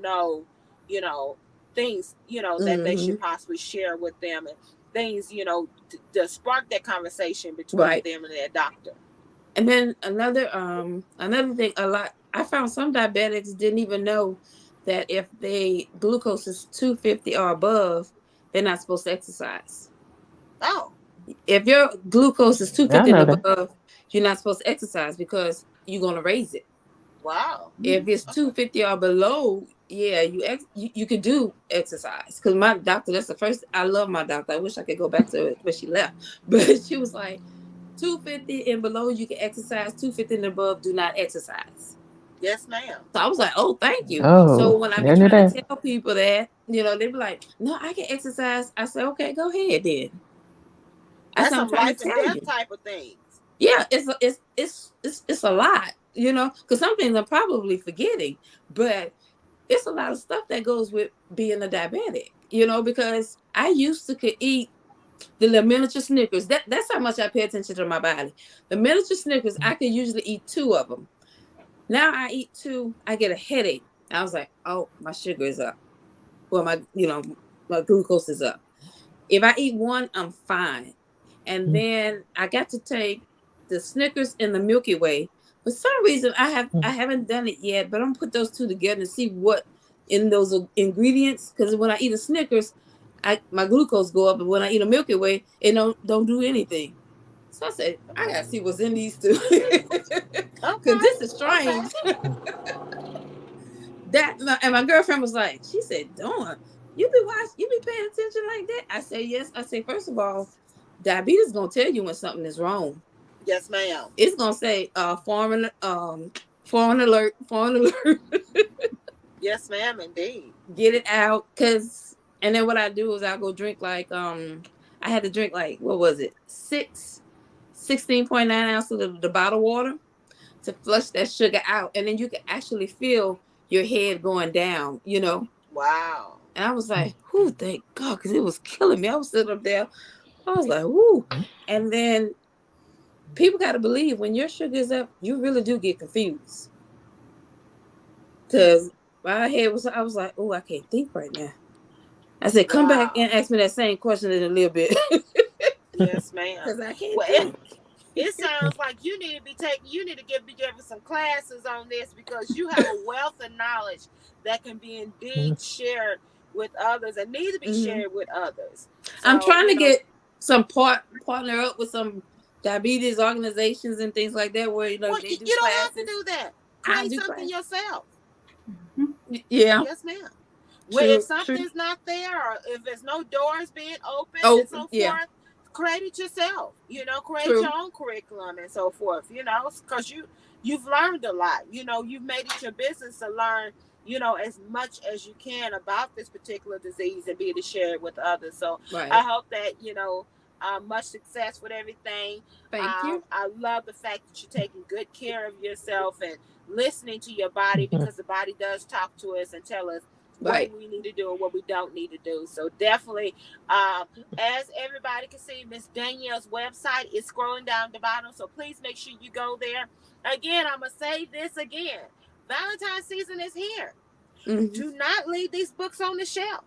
know, you know, things, that they Hmm. should possibly share with them, and things, to spark that conversation between Right. them and their doctor. And then another thing, a lot I found some diabetics didn't even know that if they glucose is 250 or above, they're not supposed to exercise. Oh, If your glucose is I 250 and know that. above, you're not supposed to exercise, because you're going to raise it. wow. If it's Okay. 250 or below, yeah, you could do exercise. Because my doctor, that's the first, I love my doctor. I wish I could go back to it, but she left. But she was like, 250 and below, you can exercise. 250 and above, do not exercise. Yes, ma'am. So I was like, oh, thank you. Oh, So when I be never knew trying to that. tell people that, they be like, no, I can exercise. I say, okay, go ahead then. I That's said, I'm some trying to life and tell death you. type of things. Yeah, it's a lot, because some things I'm probably forgetting, but it's a lot of stuff that goes with being a diabetic, because I used to could eat the little miniature Snickers. That's how much I pay attention to my body. The miniature Snickers, I could usually eat 2 of them. Now I eat 2, I get a headache. I was like, oh, my sugar is up. Well, my glucose is up. If I eat 1, I'm fine. And then I got to take the Snickers and the Milky Way. For some reason, I haven't done it yet, but I'm gonna put those 2 together and see what in those ingredients. Because when I eat a Snickers, my glucose go up, but when I eat a Milky Way, it don't do anything. So I said, I gotta see what's in these 2, because Okay. this is strange. Okay. And my girlfriend was like, she said, Dawn, you be paying attention like that? I said, yes. I say, first of all, diabetes gonna tell you when something is wrong. Yes, ma'am. It's gonna say foreign alert, foreign alert. Yes, ma'am, indeed. Get it out. And then what I do is I go drink like I had to drink like, what was it? 16.9 ounces of the bottled water to flush that sugar out. And then you can actually feel your head going down, Wow. And I was like, whoo, thank God, because it was killing me. I was sitting up there. I was like, whoo. And then people got to believe when your sugar is up, you really do get confused. Because my head I was like, oh, I can't think right now. I said, come back and ask me that same question in a little bit. Yes, ma'am. Because I can't think. It sounds like you need to be given some classes on this, because you have a wealth of knowledge that can be indeed shared with others and need to be shared with others. So, I'm trying to get some partner up with some diabetes organizations and things like that where you don't have to do that. Create something yourself. Yeah. Yes, ma'am. Well, if something's not there, or if there's no doors being opened and so forth, create it yourself. Create your own curriculum and so forth. Because you've learned a lot. You've made it your business to learn, as much as you can about this particular disease and be able to share it with others. So I hope that much success with everything. Thank you. I love the fact that you're taking good care of yourself and listening to your body, because the body does talk to us and tell us what we need to do and what we don't need to do. So definitely, as everybody can see, Miss Danielle's website is scrolling down the bottom. So please make sure you go there. Again, I'm going to say this again. Valentine's season is here. Mm-hmm. Do not leave these books on the shelf.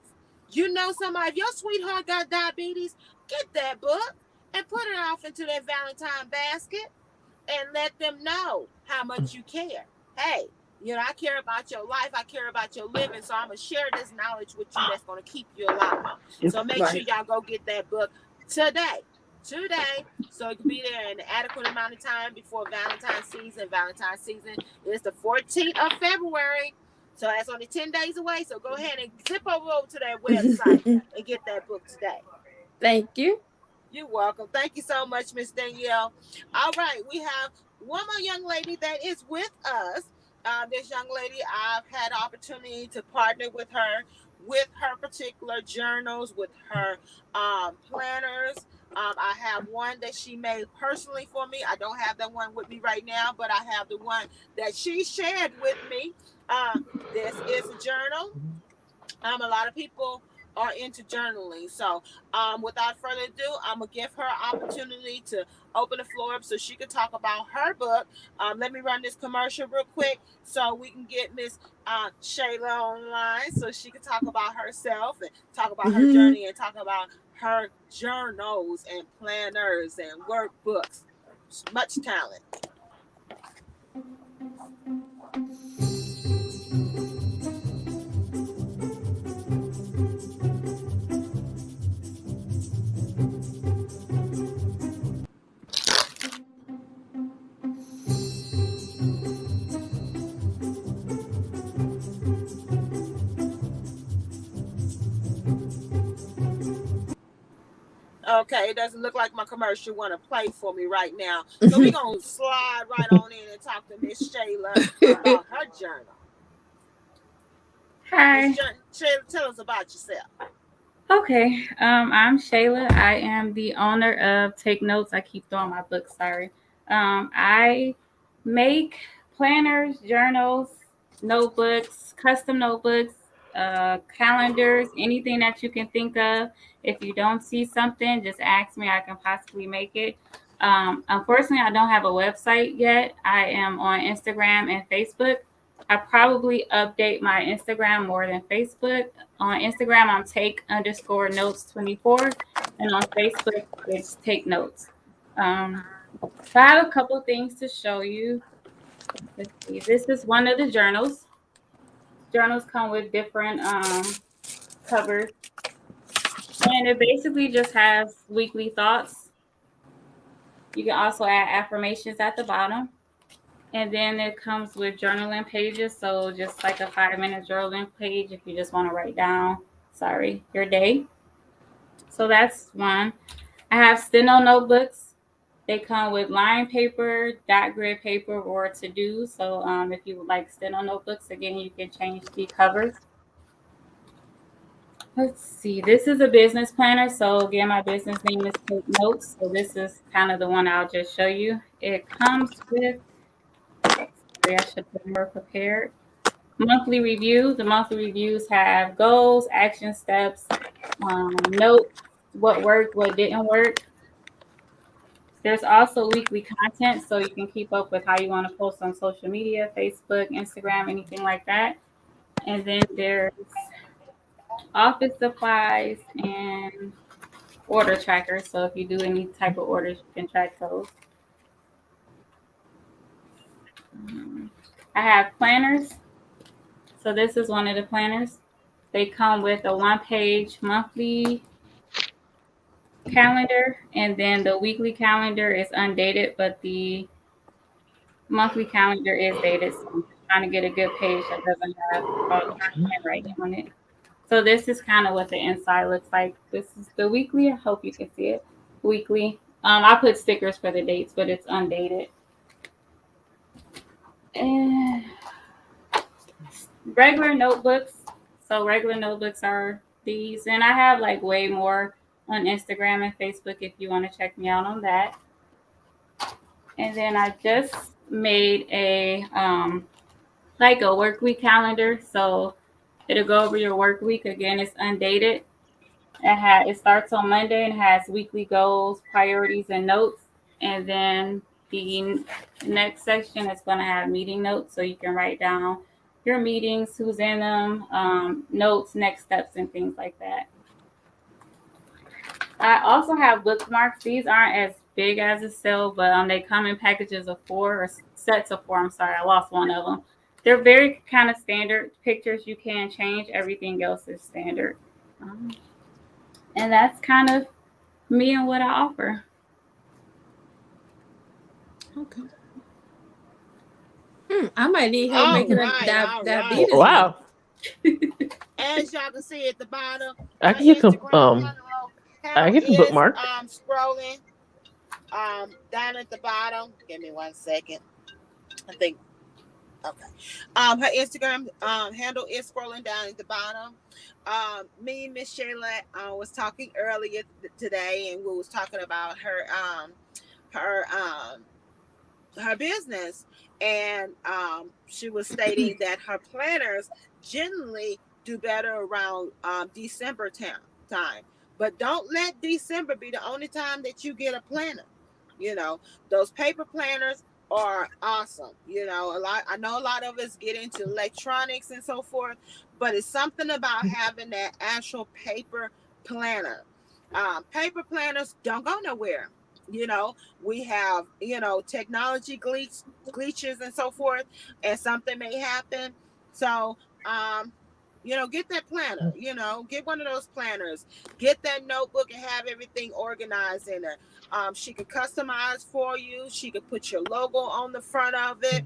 Somebody, if your sweetheart got diabetes, get that book and put it off into their Valentine basket and let them know how much you care. Hey, I care about your life. I care about your living. So I'm going to share this knowledge with you that's going to keep you alive. So make sure y'all go get that book today. So it can be there in an adequate amount of time before Valentine's season. Valentine's season is the 14th of February. So that's only 10 days away. So go ahead and zip over to their website and get that book today. Thank you. You're welcome. Thank you so much, Miss Danielle. All right. We have one more young lady that is with us. This young lady, I've had opportunity to partner with her particular journals, with her planners. I have one that she made personally for me. I don't have that one with me right now, but I have the one that she shared with me. This is a journal. A lot of people are into journaling. So without further ado, I'm going to give her an opportunity to open the floor up so she can talk about her book. Let me run this commercial real quick so we can get Miss Shayla online so she can talk about herself and talk about her journey and talk about her journals and planners and workbooks. Much talent. Okay, it doesn't look like my commercial want to play for me right now. So we're going to slide right on in and talk to Miss Shayla about her journal. Miss Hi. Shayla, tell us about yourself. Okay. I'm Shayla. I am the owner of Take Notes. I keep throwing my books. Sorry. I make planners, journals, notebooks, custom notebooks, calendars, anything that you can think of. If you don't see something, just ask me. I can possibly make it. Unfortunately, I don't have a website yet. I am on Instagram and Facebook. I probably update my Instagram more than Facebook. On Instagram, I'm take_notes24, and on Facebook, it's take notes. So I have a couple things to show you. Let's see. This is one of the journals. Journals come with different covers, and it basically just has weekly thoughts. You can also add affirmations at the bottom. And then it comes with journaling pages. So just like a 5-minute journaling page if you just want to write down, your day. So that's one. I have steno notebooks. They come with line paper, dot grid paper, or to do. So if you would like steno notebooks, again, you can change the covers. Let's see. This is a business planner. So again, my business name is Take Notes. So this is kind of the one I'll just show you. It comes with, sorry, I should be more prepared. Monthly review. The monthly reviews have goals, action steps, notes, what worked, what didn't work. There's also weekly content, so you can keep up with how you want to post on social media, Facebook, Instagram, anything like that. And then there's office supplies and order trackers. So if you do any type of orders, you can track those. I have planners. So this is one of the planners. They come with a 1-page monthly calendar, and then the weekly calendar is undated, but the monthly calendar is dated. So I'm just trying to get a good page that doesn't have all the handwriting on it. So this is kind of what the inside looks like. This is the weekly. I hope you can see it. Weekly. I put stickers for the dates, but it's undated. And regular notebooks. So regular notebooks are these, and I have like way more on Instagram and Facebook if you want to check me out on that. And then I just made a like a work week calendar. So it'll go over your work week. Again, it's undated. It starts on Monday and has weekly goals, priorities, and notes. And then the next section is going to have meeting notes, so you can write down your meetings, who's in them, notes, next steps, and things like that. I also have bookmarks. These aren't as big as a cell, but they come in packages of 4 or sets of 4. I'm sorry, I lost one of them. They're very kind of standard pictures. You can change. Everything else is standard. And that's kind of me and what I offer. Okay. I might need help making a diabetes. Wow. As y'all can see at the bottom, I her can get some Instagram I get some is bookmarks. scrolling down at the bottom. Give me 1 second. I think okay. Her Instagram handle is scrolling down at the bottom. Me and Miss Shayla was talking earlier today, and we was talking about her her business, and she was stating that her planners generally do better around December time, but don't let December be the only time that you get a planner. You know, those paper planners are awesome. You know, I know a lot of us get into electronics and so forth, but it's something about having that actual paper planner. Paper planners don't go nowhere. You know, we have, technology glitches and so forth, and something may happen. So Get that planner, get one of those planners, get that notebook and have everything organized in it. She could customize for you. She could put your logo on the front of it.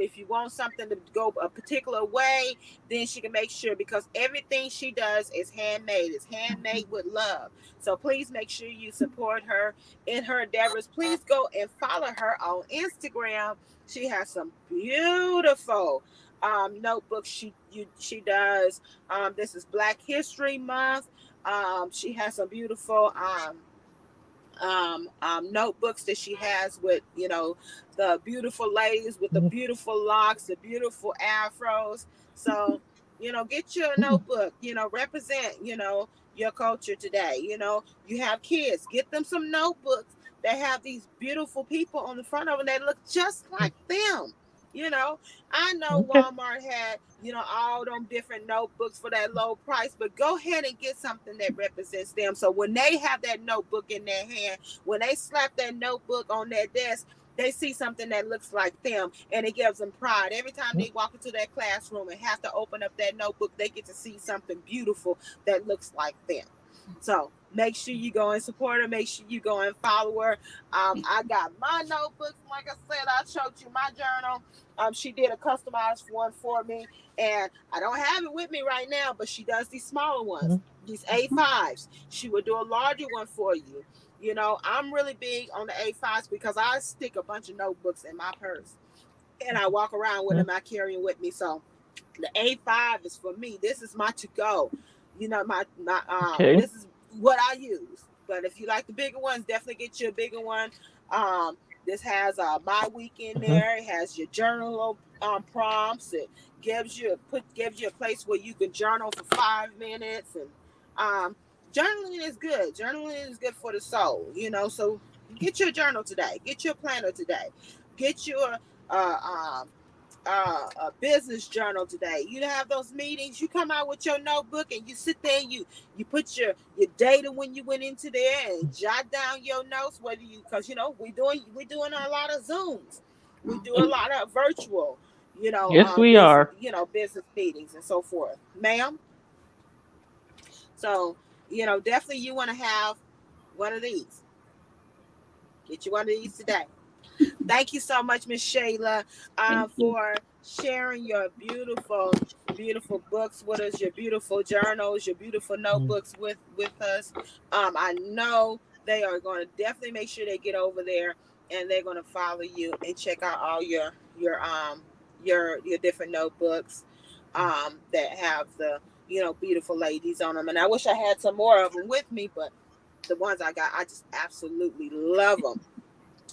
If you want something to go a particular way, then she can make sure, because everything she does is handmade. It's handmade with love. So please make sure you support her in her endeavors. Please go and follow her on Instagram. She has some beautiful notebooks she does. This is Black History Month. She has some beautiful notebooks that she has with the beautiful ladies with the beautiful locks, the beautiful afros. So get you a notebook. Represent your culture today. You have kids, get them some notebooks that have these beautiful people on the front of them that look just like them. you know I know Okay. Walmart had all them different notebooks for that low price, but go ahead and get something that represents them. So when they have that notebook in their hand, when they slap that notebook on their desk, they see something that looks like them, and it gives them pride. Every time they walk into that classroom and have to open up that notebook, they get to see something beautiful that looks like them. So make sure you go and support her. Make sure you go and follow her. I got my notebooks. Like I said, I showed you my journal. She did a customized one for me, and I don't have it with me right now, but she does these smaller ones, these A5s. She would do a larger one for you. I'm really big on the A5s because I stick a bunch of notebooks in my purse, and I walk around with them. I carry them with me. So the A5 is for me. This is my to go. My Okay. this is what I use. But if you like the bigger ones, definitely get you a bigger one. Um, this has my week in there. It has your journal prompts. It gives you a place where you can journal for 5 minutes, and um, journaling is good. Journaling is good for the soul. So get your journal today. Get your planner today. Get your uh, um, a business journal today. You have those meetings. You come out with your notebook and you sit there and you put your data when you went into there and jot down your notes. Whether you because we're doing a lot of Zooms, we do a lot of virtual, Yes, we are. business meetings and so forth, ma'am. So definitely you want to have one of these. Get you one of these today. Thank you so much, Miss Shayla, Thank you. for sharing your beautiful, beautiful books with us, your beautiful journals, your beautiful notebooks with us. I know they are going to definitely make sure they get over there and they're going to follow you and check out all your different notebooks that have the beautiful ladies on them. And I wish I had some more of them with me, but the ones I got, I just absolutely love them.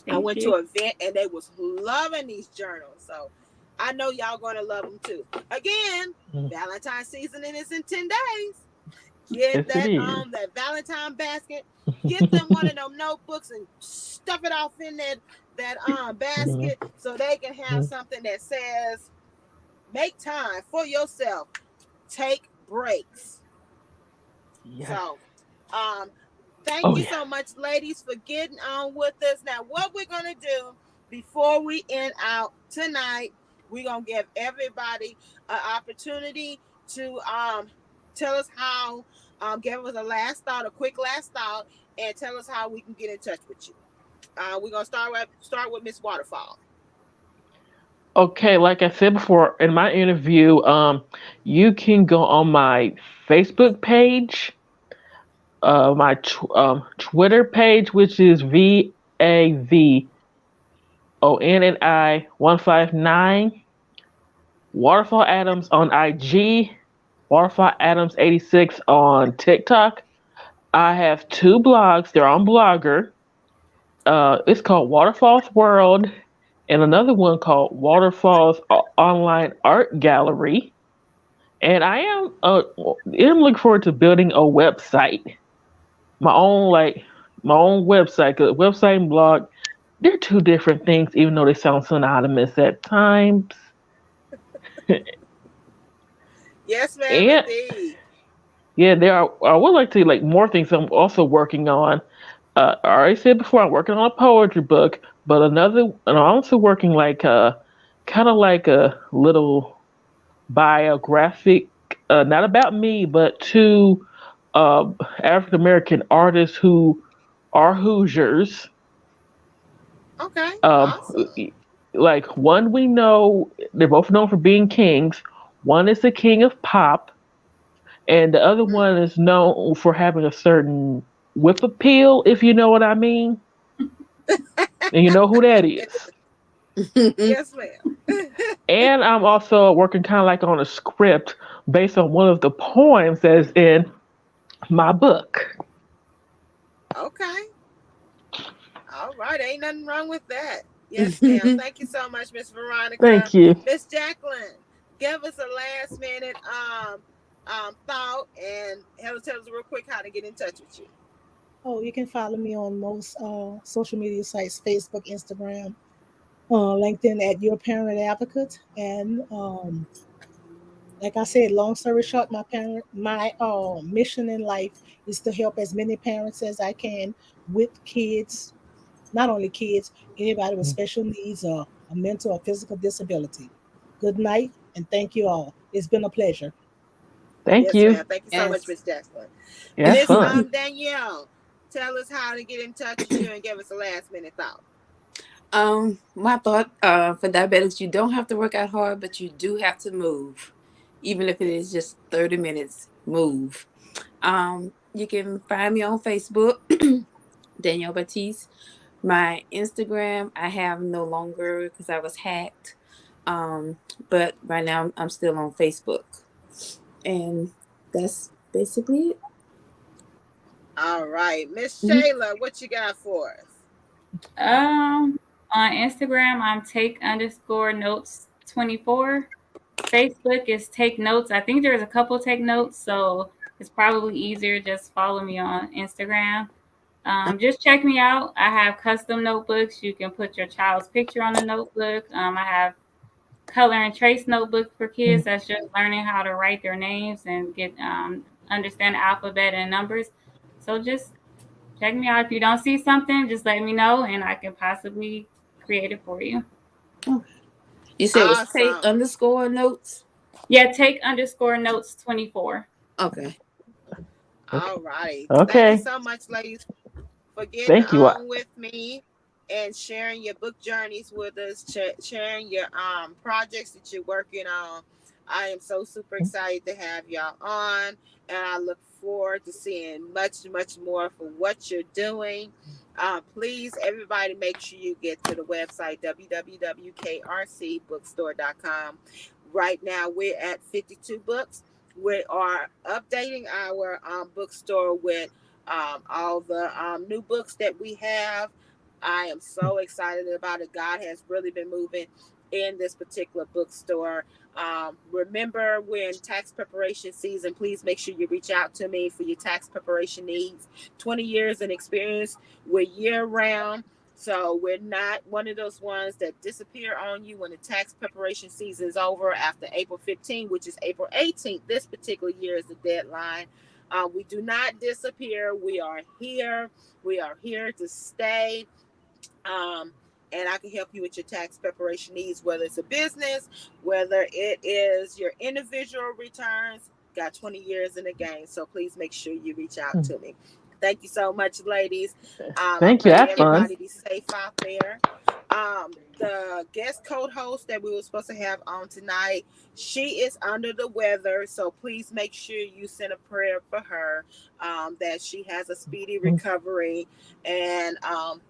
I Thank went to you. an event and they was loving these journals. So I know y'all gonna love them too. Again, Valentine's season and it's in 10 days. Get Yes, it is. that Valentine basket. Get them one of them notebooks and stuff it off in that basket so they can have something that says make time for yourself. Take breaks. Yes. So um thank Oh you yeah. so much, ladies, for getting on with us. Now, what we're going to do before we end out tonight, we're going to give everybody an opportunity to tell us how, give us a last thought, a quick last thought, and tell us how we can get in touch with you. We're going to start with Miss Waterfall. Okay, like I said before in my interview, you can go on my Facebook page, my Twitter page, which is VAVONNI159, Waterfall Adams on IG, Waterfall Adams 86 on TikTok. I have two blogs. They're on Blogger. It's called Waterfalls World, and another one called Waterfalls Online Art Gallery. And I'm looking forward to building a website, my own my own website. 'Cause website and blog, they're two different things, even though they sound synonymous at times. Yes, ma'am, And indeed. yeah, there are. I would like to more things I'm also working on. I already said before I'm working on a poetry book, but and I'm also working kind of like a little biographic not about me, but two African American artists who are Hoosiers. Okay. Um, Awesome. like one we know, they're both known for being kings. One is the king of pop, and the other Mm. one is known for having a certain whip appeal, if you know what I mean. And you know who that is. Yes, ma'am. And I'm also working kind of like on a script based on one of the poems that's in my book. Okay. All right. Ain't nothing wrong with that. Yes, ma'am. Thank you so much, Miss Veronica. Thank you. Miss Jacqueline, give us a last minute thought and tell us real quick how to get in touch with you. Oh, you can follow me on most social media sites: Facebook, Instagram, LinkedIn at Your Parent Advocate. And like I said, long story short, my mission in life is to help as many parents as I can with kids, not only kids, anybody with special needs or a mental or physical disability. Good night, and thank you all. It's been a pleasure. Thank Yes, you. ma'am. Thank you so much, Yes. Miss Jacqueline. Yeah, that's Miss fun. Danielle, tell us how to get in touch with you and give us a last minute thought. My thought for diabetics, you don't have to work out hard, but you do have to move. Even if it is just 30 minutes, move. You can find me on Facebook, Danielle Batiste. My Instagram, I have no longer because I was hacked. Um, but right now I'm still on Facebook. And that's basically it. All right. Miss Mhm. Shayla, what you got for us? Um, on Instagram, I'm take_notes 24. Facebook is take notes. I think there's a couple take notes, so it's probably easier just follow me on Instagram. Just check me out. I have custom notebooks. You can put your child's picture on the notebook. I have color and trace notebook for kids that's just learning how to write their names and get understand the alphabet and numbers. So just check me out. If you don't see something, just let me know and I can possibly create it for you. Okay. You said it was take Awesome. underscore notes? Yeah, take_notes 24. Okay. Okay. All righty. Thank you Okay. so much, ladies, for getting Thank you. on with me and sharing your book journeys with us, sharing your projects that you're working on. I am so super excited to have y'all on, and I look forward to seeing much more for what you're doing. Please, everybody, make sure you get to the website www.krcbookstore.com. Right now, we're at 52 books. We are updating our bookstore with all the new books that we have. I am so excited about it. God has really been moving in this particular bookstore. Remember, we're in tax preparation season. Please make sure you reach out to me for your tax preparation needs. 20 years in experience. We're year round. So we're not one of those ones that disappear on you when the tax preparation season is over after April 15th, which is April 18th. This particular year is the deadline. We do not disappear. We are here. We are here to stay. Um, and I can help you with your tax preparation needs, whether it's a business, whether it is your individual returns. Got 20 years in the game, so please make sure you reach out to me. Thank you so much, ladies. I Thank you. pray That's fun. everybody be safe out there. The guest co-host that we were supposed to have on tonight, she is under the weather, so please make sure you send a prayer for her, that she has a speedy recovery. And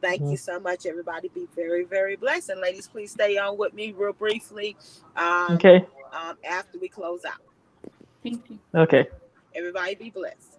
thank you so much, everybody. Be very blessed. And ladies, please stay on with me real briefly Okay. after we close out. Thank you. Okay. Everybody be blessed.